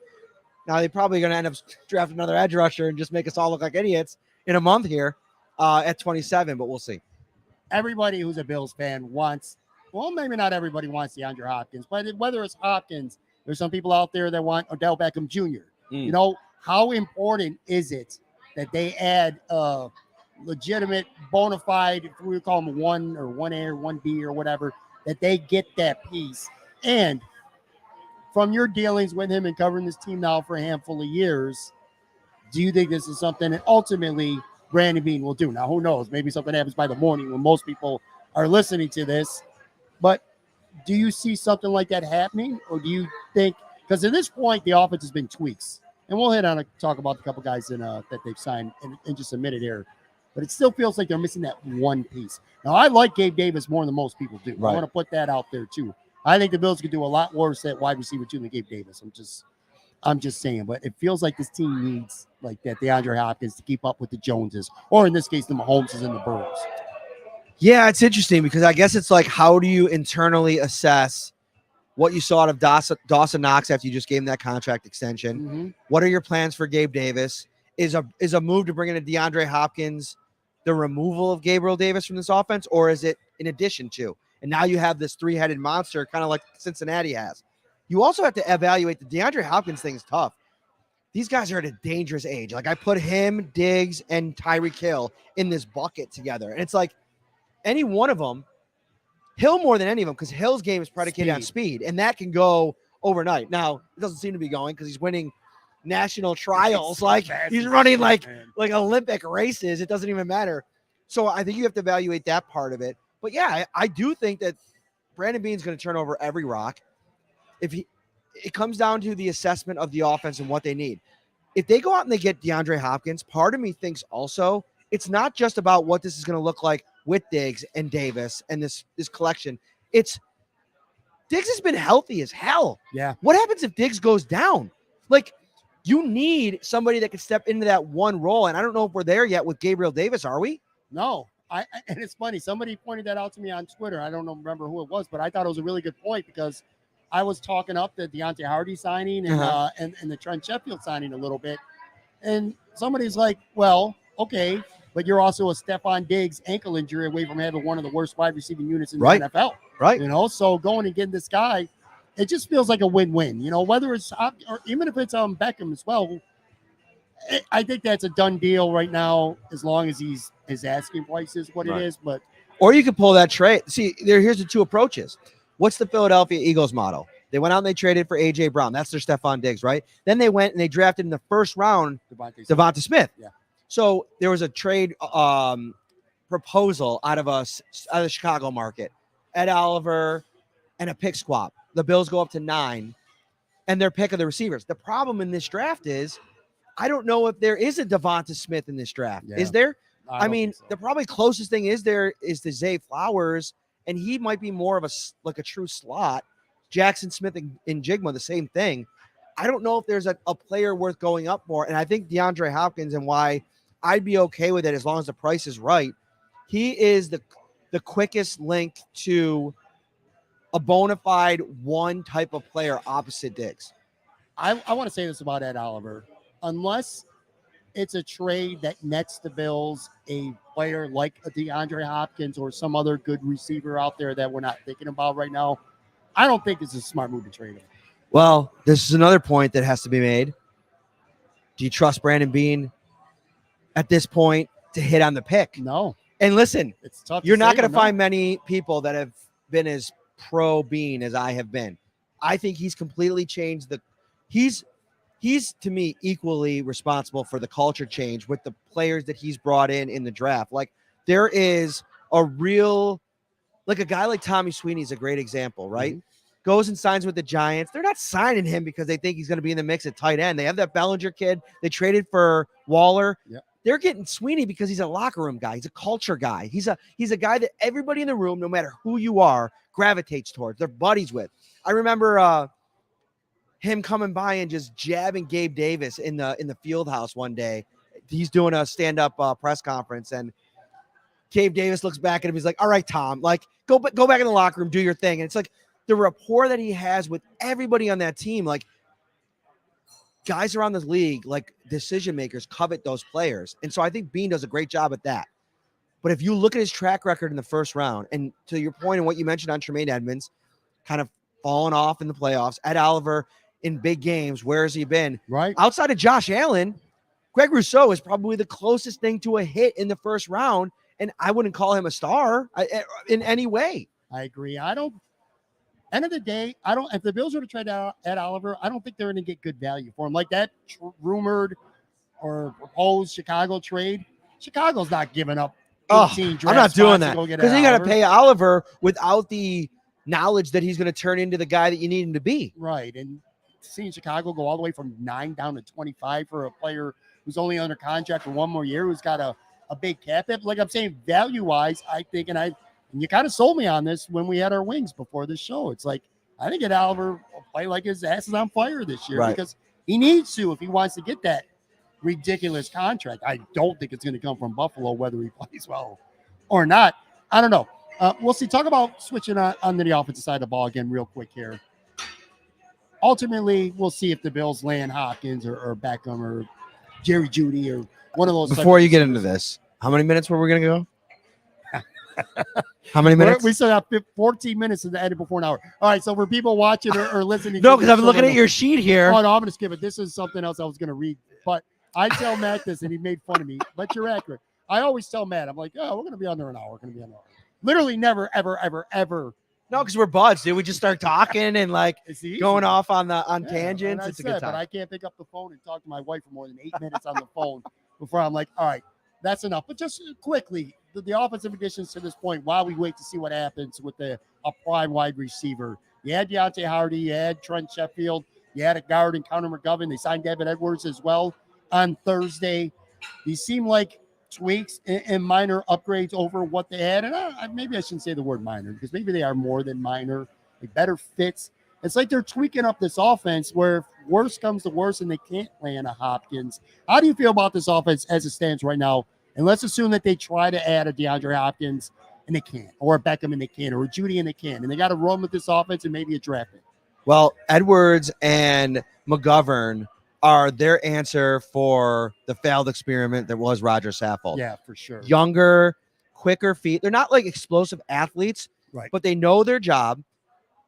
Now they're probably going to end up drafting another edge rusher and just make us all look like idiots in a month here at 27, but we'll see. Everybody who's a Bills fan wants, well, maybe not everybody wants DeAndre Hopkins, but whether it's Hopkins, there's some people out there that want Odell Beckham Jr. You know, how important is it that they add legitimate, bona fide, if we call them 1 or 1A or 1B or whatever, that they get that piece. And from your dealings with him and covering this team now for a handful of years, do you think this is something that ultimately Brandon Beane will do? Now, who knows? Maybe something happens by the morning when most people are listening to this. But do you see something like that happening? Or do you think, because at this point, the offense has been tweaks. And we'll hit on and talk about the couple guys that they've signed in just a minute here. But it still feels like they're missing that one piece. Now, I like Gabe Davis more than most people do. Right. I want to put that out there, too. I think the Bills could do a lot worse at wide receiver, too, than Gabe Davis. I'm just saying, but it feels like this team needs like that DeAndre Hopkins to keep up with the Joneses, or in this case, the Mahomeses and the Burrows. Yeah, it's interesting because I guess it's like, how do you internally assess what you saw out of Dawson Knox after you just gave him that contract extension? Mm-hmm. What are your plans for Gabe Davis? Is a move to bring in a DeAndre Hopkins the removal of Gabriel Davis from this offense, or is it in addition to? And now you have this three-headed monster, kind of like Cincinnati has. You also have to evaluate the DeAndre Hopkins thing is tough. These guys are at a dangerous age. Like I put him, Diggs, and Tyreek Hill in this bucket together. And it's like any one of them, Hill more than any of them, because Hill's game is predicated on speed, and that can go overnight. Now, it doesn't seem to be going because he's winning national trials. Like he's running like Olympic races. It doesn't even matter. So I think you have to evaluate that part of it. But yeah, I do think that Brandon Beane's going to turn over every rock. It comes down to the assessment of the offense and what they need. If they go out and they get DeAndre Hopkins, part of me thinks also it's not just about what this is going to look like with Diggs and Davis and this collection. It's Diggs has been healthy as hell. Yeah. What happens if Diggs goes down? Like, you need somebody that can step into that one role. And I don't know if we're there yet with Gabriel Davis, are we? No. And it's funny. Somebody pointed that out to me on Twitter. I don't remember who it was, but I thought it was a really good point because I was talking up the Deontay Hardy signing and the Trent Sheffield signing a little bit. And somebody's like, well, okay, but you're also a Stephon Diggs ankle injury away from having one of the worst wide receiving units in the NFL. Right. You know, so going and getting this guy, it just feels like a win-win. You know, whether it's or even if it's Beckham as well, I think that's a done deal right now as long as his asking price is what it is. But or you could pull that trade. See, here's the two approaches. What's the Philadelphia Eagles model? They went out and they traded for A.J. Brown. That's their Stephon Diggs, right? Then they went and they drafted in the first round Devonta Smith. Yeah. So there was a trade proposal out of the Chicago market. Ed Oliver and a pick swap. The Bills go up to 9 and their pick of the receivers. The problem in this draft is I don't know if there is a Devonta Smith in this draft. Yeah. Is there? I mean, so. The probably closest thing is the Zay Flowers, and he might be more of a true slot. Jackson Smith and Jigma, the same thing. I don't know if there's a player worth going up for, and I think DeAndre Hopkins, and why I'd be okay with it as long as the price is right. He is the quickest link to a bona fide one type of player opposite Diggs. I want to say this about Ed Oliver. Unless it's a trade that nets the Bills a player like a DeAndre Hopkins or some other good receiver out there that we're not thinking about right now, I don't think it's a smart move to trade him. Well, this is another point that has to be made. Do you trust Brandon Beane at this point to hit on the pick? No. And listen, it's tough. You're not going to find many people that have been as pro Beane as I have been. I think he's completely changed he's to me equally responsible for the culture change with the players that he's brought in the draft. Like there is a real, like a guy like Tommy Sweeney is a great example, right? Mm-hmm. Goes and signs with the Giants. They're not signing him because they think he's going to be in the mix at tight end. They have that Bellinger kid. They traded for Waller. Yep. They're getting Sweeney because he's a locker room guy. He's a culture guy. He's a guy that everybody in the room, no matter who you are, gravitates towards. They're buddies with. I remember him coming by and just jabbing Gabe Davis in the field house one day. He's doing a stand-up press conference, and Gabe Davis looks back at him. He's like, all right, Tom, like go back in the locker room, do your thing. And it's like the rapport that he has with everybody on that team, like guys around this league, like decision makers covet those players. And so I think Beane does a great job at that. But if you look at his track record in the first round, and to your point and what you mentioned on Tremaine Edmonds, kind of falling off in the playoffs, Ed Oliver in big games, where has he been? Right. Outside of Josh Allen, Greg Rousseau is probably the closest thing to a hit in the first round, and I wouldn't call him a star in any way. I agree. End of the day, I don't. If the Bills were to trade Ed Oliver, I don't think they're going to get good value for him. Like that rumored or proposed Chicago trade. Chicago's not giving up 18 draft I'm not doing spots that to go get because Ed you got to Oliver. pay Oliver without the knowledge that he's going to turn into the guy that you need him to be. Right, and seeing Chicago go all the way from 9 down to 25 for a player who's only under contract for one more year, who's got a big cap hit. Like I'm saying, value-wise, I think, and you kind of sold me on this when we had our wings before the show. It's like, I think Ed Oliver will play like his ass is on fire this year because he needs to if he wants to get that ridiculous contract. I don't think it's going to come from Buffalo, whether he plays well or not. I don't know. We'll see. Talk about switching on the offensive side of the ball again real quick here. Ultimately, we'll see if the Bills land Hopkins or Beckham or Jerry Jeudy or one of those. Before you get into this, how many minutes were we going to go? How many minutes? We still have 14 minutes in the edit before an hour. All right, so for people watching or listening. No, because I'm looking at your sheet here. Oh, no, I'm going to skip it. This is something else I was going to read. But I tell Matt this, and he made fun of me. But you're accurate. I always tell Matt, I'm like, oh, we're going to be under an hour. We're going to be under an hour. Literally never, ever, ever, ever. No, because we're buds, dude. We just start talking and like going off on tangents. It's a good time. But I can't pick up the phone and talk to my wife for more than 8 minutes on the phone before I'm like, all right, that's enough. But just quickly, the offensive additions to this point, while we wait to see what happens with a prime wide receiver. You had Deontay Hardy, you had Trent Sheffield, you had a guard in Connor McGovern. They signed Devin Edwards as well on Thursday. These seem like tweaks and minor upgrades over what they had. And maybe I shouldn't say the word minor because maybe they are more than minor, like better fits. It's like they're tweaking up this offense where if worse comes to worse and they can't land a Hopkins. How do you feel about this offense as it stands right now? And let's assume that they try to add a DeAndre Hopkins and they can't, or a Beckham and they can't, or a Jeudy and they can't. And they got to run with this offense and maybe a draft pick. Well, Edwards and McGovern are their answer for the failed experiment that was Roger Saffold. Yeah, for sure. Younger, quicker feet. They're not like explosive athletes, right? But they know their job.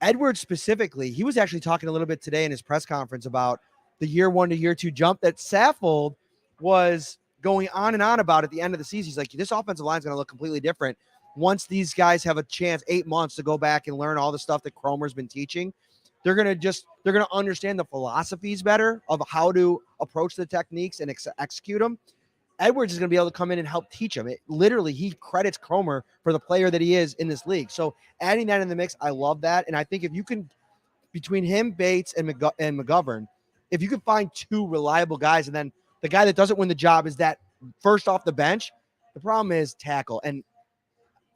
Edwards specifically, he was actually talking a little bit today in his press conference about the year 1 to year 2 jump that Saffold was going on and on about at the end of the season. He's like, this offensive line is going to look completely different once these guys have a chance 8 months to go back and learn all the stuff that Cromer's been teaching. They're going to understand the philosophies better of how to approach the techniques and execute them. Edwards is going to be able to come in and help teach him. Literally, he credits Cromer for the player that he is in this league. So adding that in the mix, I love that. And I think if you can, between him, Bates, and McGovern, if you can find 2 reliable guys, and then the guy that doesn't win the job is that first off the bench, the problem is tackle. And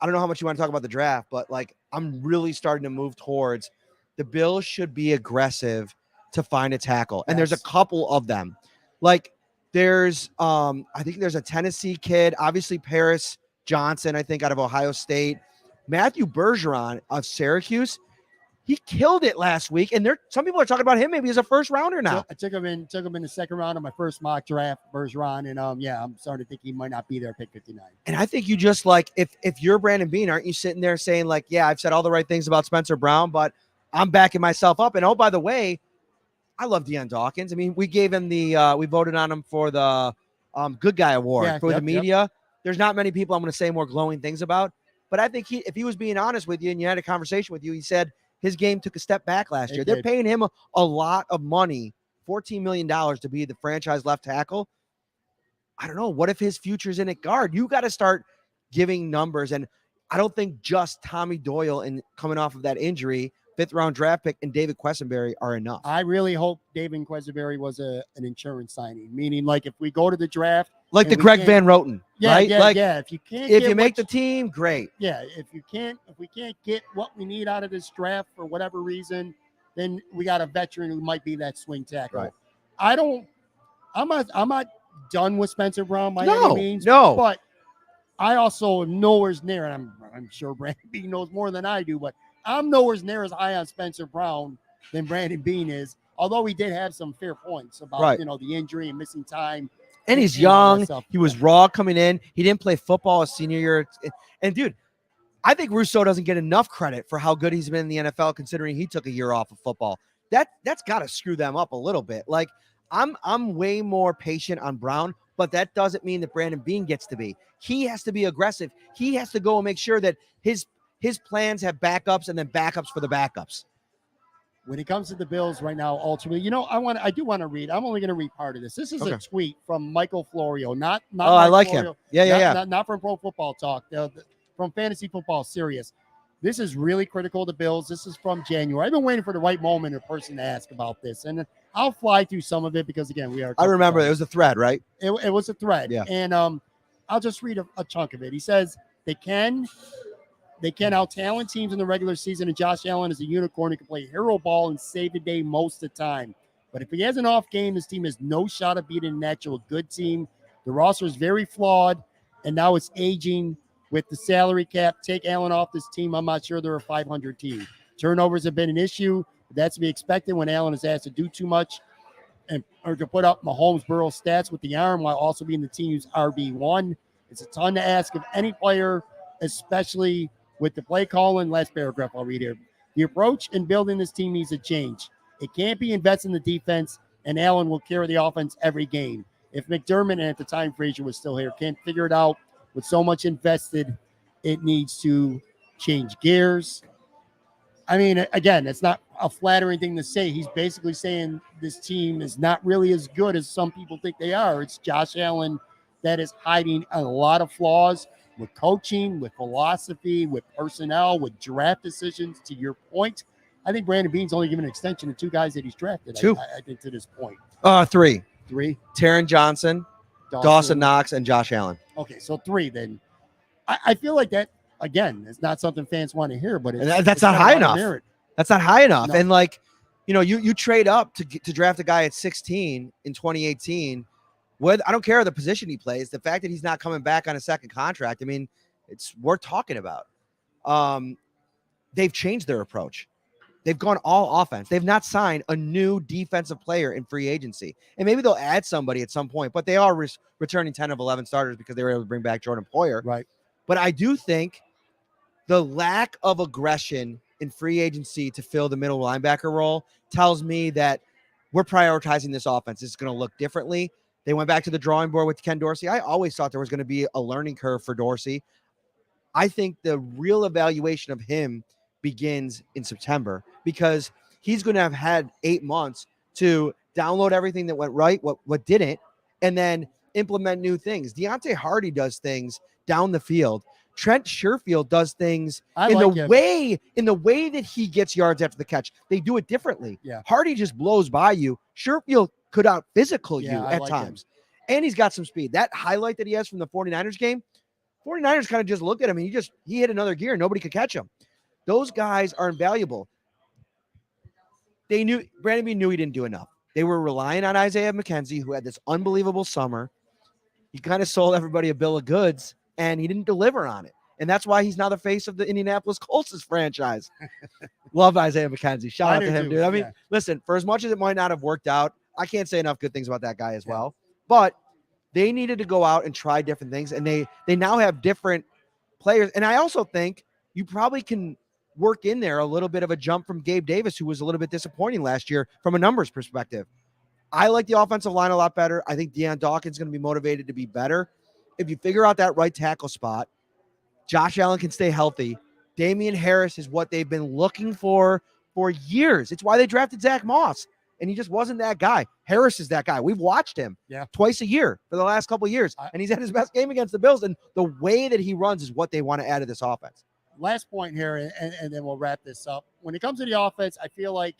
I don't know how much you want to talk about the draft, but like I'm really starting to move towards the Bills should be aggressive to find a tackle. And there's a couple of them. Like there's I think there's a Tennessee kid, obviously Paris Johnson, I think out of Ohio State. Matthew Bergeron of Syracuse. He killed it last week, and some people are talking about him maybe as a first rounder now. I took him in the second round of my first mock draft, Bergeron, and I'm starting to think he might not be there at pick 59. And I think you just like if you're Brandon Beane, aren't you sitting there saying like, yeah, I've said all the right things about Spencer Brown, but I'm backing myself up. And oh, by the way, I love Deion Dawkins. I mean, we gave him we voted on him for the Good Guy Award for the media. Yep. There's not many people I'm going to say more glowing things about, but I think if he was being honest with you and you had a conversation with you, he said his game took a step back last year. They're paying him a lot of money, $14 million to be the franchise left tackle. I don't know. What if his future's in at guard? You got to start giving numbers. And I don't think just Tommy Doyle and coming off of that injury, 5th round draft pick, and David Quessenberry are enough. I really hope David Quessenberry was an insurance signing, meaning like if we go to the draft, like the Greg Van Roten, right? If you can't, if you make the team, great. Yeah, if we can't get what we need out of this draft for whatever reason, then we got a veteran who might be that swing tackle. Right. I'm not done with Spencer Brown by any means. No, but I also am nowhere near, and I'm sure Brandon Beane knows more than I do, but I'm nowhere near as high on Spencer Brown than Brandon Beane is, although he did have some fair points about the injury and missing time. And he's young. He was raw coming in. He didn't play football his senior year. And dude, I think Rousseau doesn't get enough credit for how good he's been in the NFL, considering he took a year off of football. That's got to screw them up a little bit. Like, I'm way more patient on Brown, but that doesn't mean that Brandon Beane gets to be. He has to be aggressive. He has to go and make sure that his plans have backups and then backups for the backups. When it comes to the Bills right now, ultimately, I do want to read. I'm only going to read part of this. This is a tweet from Michael Florio, not. Oh, I like Florio, him. Yeah. Not from Pro Football Talk, from Fantasy Football Serious. This is really critical to the Bills. This is from January. I've been waiting for the right moment or person to ask about this, and I'll fly through some of it because again, we are. I remember it was a thread, right? It was a thread, yeah. And I'll just read a chunk of it. He says they can out-talent teams in the regular season, and Josh Allen is a unicorn who can play hero ball and save the day most of the time. But if he has an off game, his team has no shot at beating an actual good team. The roster is very flawed, and now it's aging with the salary cap. Take Allen off this team, I'm not sure they're a 500 team. Turnovers have been an issue. That's to be expected when Allen is asked to do too much or to put up Mahomes-Burrow stats with the arm while also being the team's RB1. It's a ton to ask of any player, especially with the play calling. Last paragraph I'll read here. The approach in building this team needs to change. It can't be invested in the defense, and Allen will carry the offense every game. If McDermott, and at the time Frazier was still here, can't figure it out with so much invested, it needs to change gears. I mean, again, it's not a flattering thing to say. He's basically saying this team is not really as good as some people think they are. It's Josh Allen that is hiding a lot of flaws with coaching, with philosophy, with personnel, with draft decisions. To your point, I think Brandon Beane's only given an extension to two guys that he's drafted. I think to this point. Three. Taron Johnson, Dawson Knox, and Josh Allen. Okay, so three then. I feel like that, again, it's not something fans want to hear, but that's not high enough. That's not high enough. No. And you trade up to draft a guy at 16 in 2018. I don't care the position he plays. The fact that he's not coming back on a second contract, I mean, it's worth talking about. They've changed their approach. They've gone all offense. They've not signed a new defensive player in free agency. And maybe they'll add somebody at some point, but they are returning 10 of 11 starters because they were able to bring back Jordan Poyer. Right. But I do think the lack of aggression in free agency to fill the middle linebacker role tells me that we're prioritizing this offense. It's going to look differently. They went back to the drawing board with Ken Dorsey. I always thought there was going to be a learning curve for Dorsey. I think the real evaluation of him begins in September because he's going to have had 8 months to download everything that went right, what didn't, and then implement new things. Deontay Hardy does things down the field. Trent Sherfield does things in the way that he gets yards after the catch. They do it differently. Yeah. Hardy just blows by you. Sherfield could out physical you at times. And he's got some speed. That highlight that he has from the 49ers game, 49ers kind of just looked at him and he hit another gear. Nobody could catch him. Those guys are invaluable. Brandon Beane knew he didn't do enough. They were relying on Isaiah McKenzie, who had this unbelievable summer. He kind of sold everybody a bill of goods, and he didn't deliver on it. And that's why he's now the face of the Indianapolis Colts franchise. Love Isaiah McKenzie. Shout out to him, dude. I mean, listen, for as much as it might not have worked out, I can't say enough good things about that guy as well. But they needed to go out and try different things, and they now have different players. And I also think you probably can work in there a little bit of a jump from Gabe Davis, who was a little bit disappointing last year from a numbers perspective. I like the offensive line a lot better. I think Deion Dawkins is going to be motivated to be better. If you figure out that right tackle spot, Josh Allen can stay healthy. Damian Harris is what they've been looking for years. It's why they drafted Zach Moss, and he just wasn't that guy. Harris is that guy. We've watched him twice a year for the last couple of years, and he's had his best game against the Bills, and the way that he runs is what they want to add to this offense. Last point here, and then we'll wrap this up. When it comes to the offense, I feel like,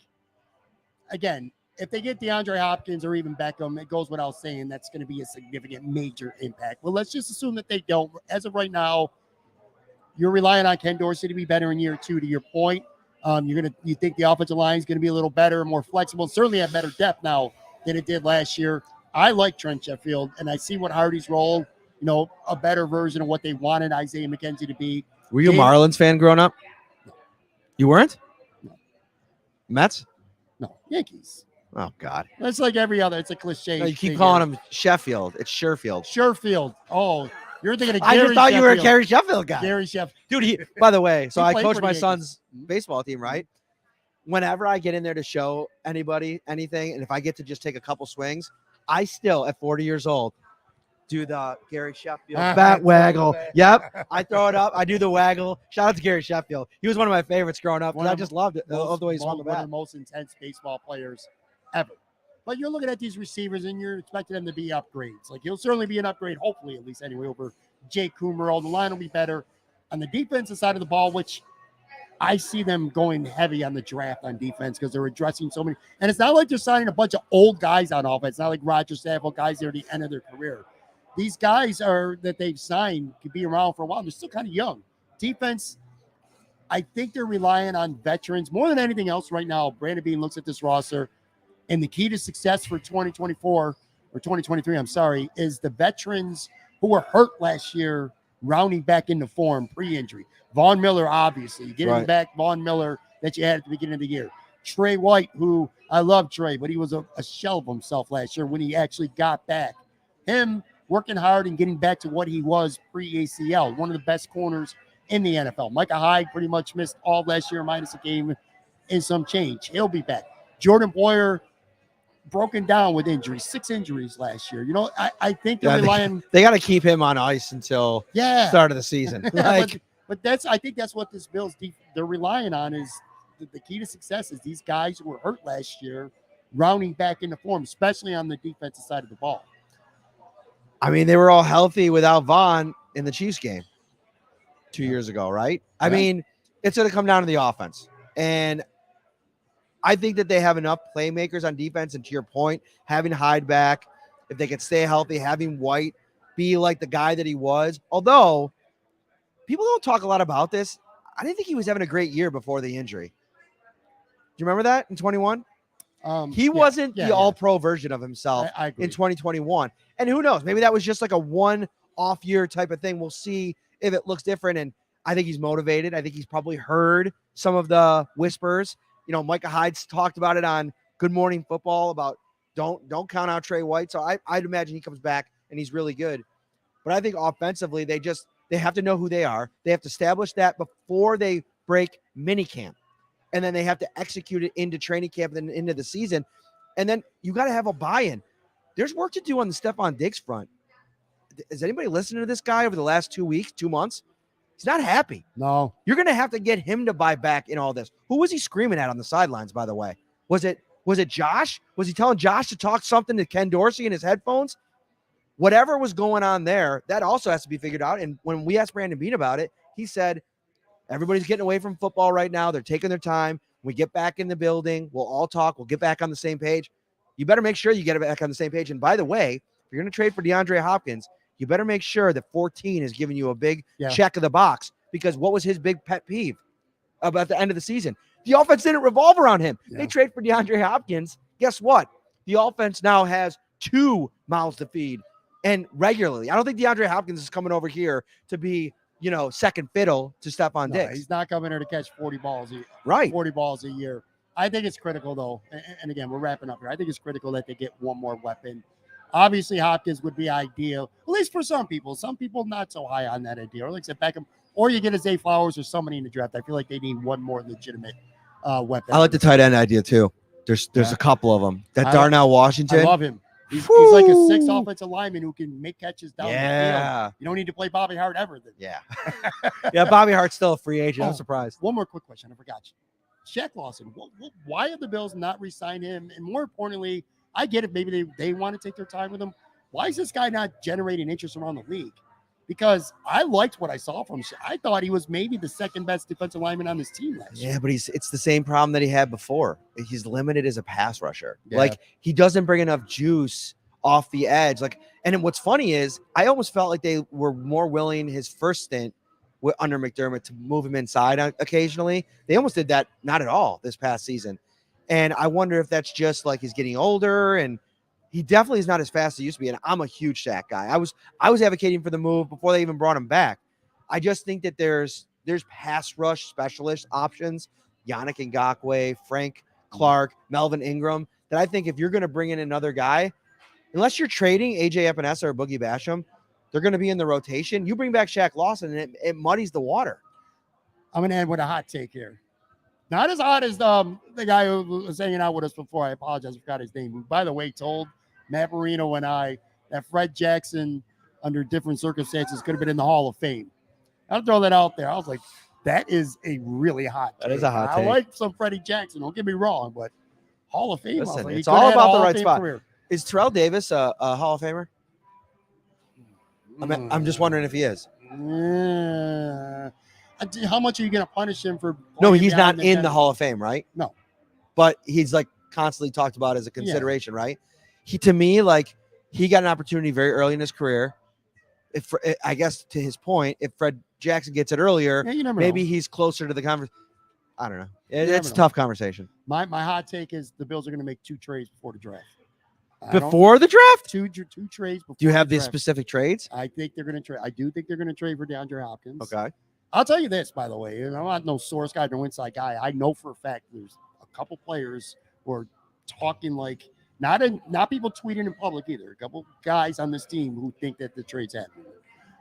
again, if they get DeAndre Hopkins or even Beckham, it goes without saying that's going to be a significant, major impact. Well, let's just assume that they don't. As of right now, you're relying on Ken Dorsey to be better in year two, to your point. You think the offensive line is going to be a little better, more flexible, certainly have better depth now than it did last year. I like Trent Sheffield, and I see what Hardy's role, a better version of what they wanted Isaiah McKenzie to be. Were you a Marlins fan growing up? No. You weren't? No. Mets? No. Yankees. Oh, God. That's like every other. It's a cliche. No, you keep calling him Sheffield. It's Sherfield. Sherfield. Oh, you're thinking of Gary Sheffield. I just thought you were a Gary Sheffield guy. Gary Sheffield. Dude, by the way, so I coached my son's baseball team, right? whenever I get in there to show anybody anything, and if I get to just take a couple swings, I still, at 40 years old, do the Gary Sheffield bat waggle. Yep. I throw it up. I do the waggle. Shout out to Gary Sheffield. He was one of my favorites growing up. I just loved it. I love the way he swung the bat. One of the most intense baseball players ever. But you're looking at these receivers and you're expecting them to be upgrades. Like he'll certainly be an upgrade, hopefully, at least anyway, over Jake Kummerow. The line will be better. On the defensive side of the ball, which I see them going heavy on the draft on defense because they're addressing so many. And it's not like they're signing a bunch of old guys on offense. It's not like Roger Stafford, guys that are at the end of their career. These guys that they've signed could be around for a while. They're still kind of young. Defense, I think they're relying on veterans more than anything else right now. Brandon Beane looks at this roster, and the key to success for 2024 or 2023, I'm sorry, is the veterans who were hurt last year rounding back into form pre-injury. Von Miller, obviously. You get him back, Von Miller, that you had at the beginning of the year. Trey White, who I love Trey, but he was a shell of himself last year when he actually got back. Him working hard and getting back to what he was pre-ACL, one of the best corners in the NFL. Micah Hyde pretty much missed all last year, minus a game and some change. He'll be back. Jordan Boyer, broken down with injuries, 6 injuries last year. You know, I think they're relying. They got to keep him on ice until start of the season. But I think that's what this Bills they're relying on is the key to success is these guys who were hurt last year rounding back into form, especially on the defensive side of the ball. I mean, they were all healthy without Vaughn in the Chiefs game 2 years ago, right? Yeah. I mean, it's going to come down to the offense. And I think that they have enough playmakers on defense. And to your point, having Hyde back, if they could stay healthy, having White be like the guy that he was. Although people don't talk a lot about this. I didn't think he was having a great year before the injury. Do you remember that in 21? He wasn't the all-pro version of himself in 2021. And who knows? Maybe that was just like a one-off year type of thing. We'll see if it looks different. And I think he's motivated. I think he's probably heard some of the whispers. You know, Micah Hyde's talked about it on Good Morning Football about don't count out Trey White. So I'd imagine he comes back and he's really good. But I think offensively, they have to know who they are. They have to establish that before they break minicamp. And then they have to execute it into training camp and then into the season. And then you got to have a buy-in. There's work to do on the Stephon Diggs front. Is anybody listening to this guy over the last 2 weeks, 2 months? He's not happy. No. You're going to have to get him to buy back in all this. Who was he screaming at on the sidelines, by the way? Was it Josh? Was he telling Josh to talk something to Ken Dorsey in his headphones? Whatever was going on there, that also has to be figured out. And when we asked Brandon Beane about it, he said, everybody's getting away from football right now. They're taking their time. When we get back in the building, we'll all talk. We'll get back on the same page. You better make sure you get back on the same page. And by the way, if you're going to trade for DeAndre Hopkins, you better make sure that 14 is giving you a big check of the box, because what was his big pet peeve about the end of the season? The offense didn't revolve around him. They trade for DeAndre Hopkins. Guess what? The offense now has 2 mouths to feed, and regularly. I don't think DeAndre Hopkins is coming over here to be, second fiddle to Stephon Diggs. He's not coming here to catch 40 balls. 40 balls a year. I think it's critical, though. And again, we're wrapping up here. I think it's critical that they get one more weapon. Obviously, Hopkins would be ideal, at least for some people. Some people not so high on that idea. Or like I said, Beckham, or you get a Zay Flowers or somebody in the draft. I feel like they need one more legitimate weapon. I like the tight end idea, too. There's a couple of them. Darnell Washington. I love him. He's like a 6 offensive lineman who can make catches down the field. You don't need to play Bobby Hart ever. Then. Yeah. Bobby Hart's still a free agent. I'm surprised. One more quick question. I forgot you. Shaq Lawson. Why have the Bills not re-signed him? And more importantly, I get it. Maybe they want to take their time with him. Why is this guy not generating interest around the league? Because I liked what I saw from him. I thought he was maybe the second best defensive lineman on this team last year. Yeah, but it's the same problem that he had before. He's limited as a pass rusher. Yeah. Like, he doesn't bring enough juice off the edge. And what's funny is I almost felt like they were more willing his first stint under McDermott to move him inside occasionally. They almost did that not at all this past season. And I wonder if that's just like he's getting older, and he definitely is not as fast as he used to be. And I'm a huge Shaq guy. I was advocating for the move before they even brought him back. I just think that there's pass rush specialist options, Yannick Ngakoue, Frank Clark, Melvin Ingram, that I think if you're going to bring in another guy, unless you're trading AJ Epinesa or Boogie Basham, they're going to be in the rotation. You bring back Shaq Lawson, and it muddies the water. I'm going to end with a hot take here. Not as hot as the guy who was hanging out with us before. I apologize, I forgot his name. Who, by the way, told Matt Parrino and I that Fred Jackson, under different circumstances, could have been in the Hall of Fame. I'll throw that out there. I was like, that is a really hot take. That is a hot take. I like some Freddie Jackson. Don't get me wrong, but Hall of Fame. Listen, like, it's all about the right spot. Career. Is Terrell Davis a Hall of Famer? I'm just wondering if he is. How much are you going to punish him for? No, he's not in the Hall of Fame, right? No. But he's like constantly talked about as a consideration, right? To me, like he got an opportunity very early in his career. If I guess to his point, if Fred Jackson gets it earlier, maybe he's closer to the conversation. I don't know. It's a tough conversation. My hot take is the Bills are going to make 2 trades before the draft. Before the draft? Two trades before. Do you have the these specific trades? I think they're going to trade. I do think they're going to trade for DeAndre Hopkins. Okay. I'll tell you this, by the way, and I'm not no source guy, no inside guy. I know for a fact there's a couple players who are talking like not people tweeting in public either. A couple guys on this team who think that the trade's happening.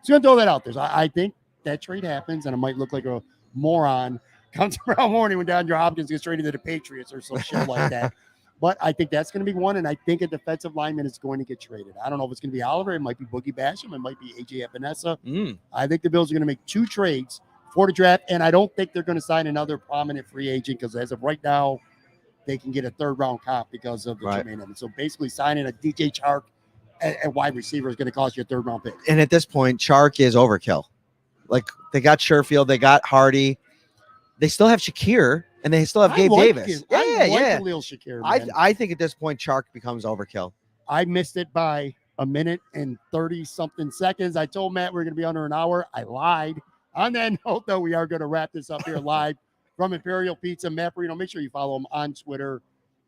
So I'm gonna throw that out there. So I think that trade happens, and I might look like a moron comes around morning when DeAndre Hopkins gets traded to the Patriots or some shit like that. But I think that's going to be one, and I think a defensive lineman is going to get traded. I don't know if it's going to be Oliver. It might be Boogie Basham. It might be A.J. Epinesa. I think the Bills are going to make 2 trades for the draft, and I don't think they're going to sign another prominent free agent because as of right now, they can get a 3rd-round comp because of the Jermaine Evans. So basically signing a DJ Chark at wide receiver is going to cost you a 3rd-round pick. And at this point, Chark is overkill. Like, they got Sherfield, they got Hardy. They still have Shakir. And they still have Gabe Davis. Khalil Shakir, I think at this point, Chark becomes overkill. I missed it by a minute and 30-something seconds. I told Matt we're going to be under an hour. I lied. On that note, though, we are going to wrap this up here live from Imperial Pizza. Matt Parrino, make sure you follow him on Twitter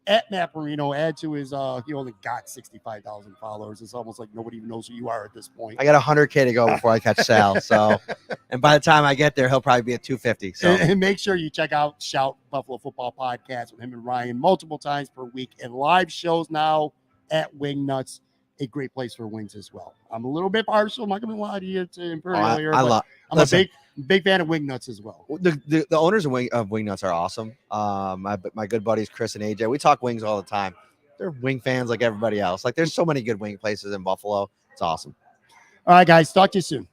at Matt Parrino. Add to his, he only got 65,000 followers. It's almost like nobody even knows who you are at this point. I got 100K to go before I catch Sal. So, and by the time I get there, he'll probably be at 250. So, and make sure you check out Shout Buffalo Football Podcast with him and Ryan multiple times per week and live shows now at Wing Nuts. A great place for wings as well. I'm a little bit partial. I'm not going to lie to you to Imperial here. I'm a big fan of Wing Nuts as well. The owners of Wing Nuts are awesome. My good buddies Chris and AJ. We talk wings all the time. They're wing fans like everybody else. Like there's so many good wing places in Buffalo. It's awesome. All right, guys. Talk to you soon.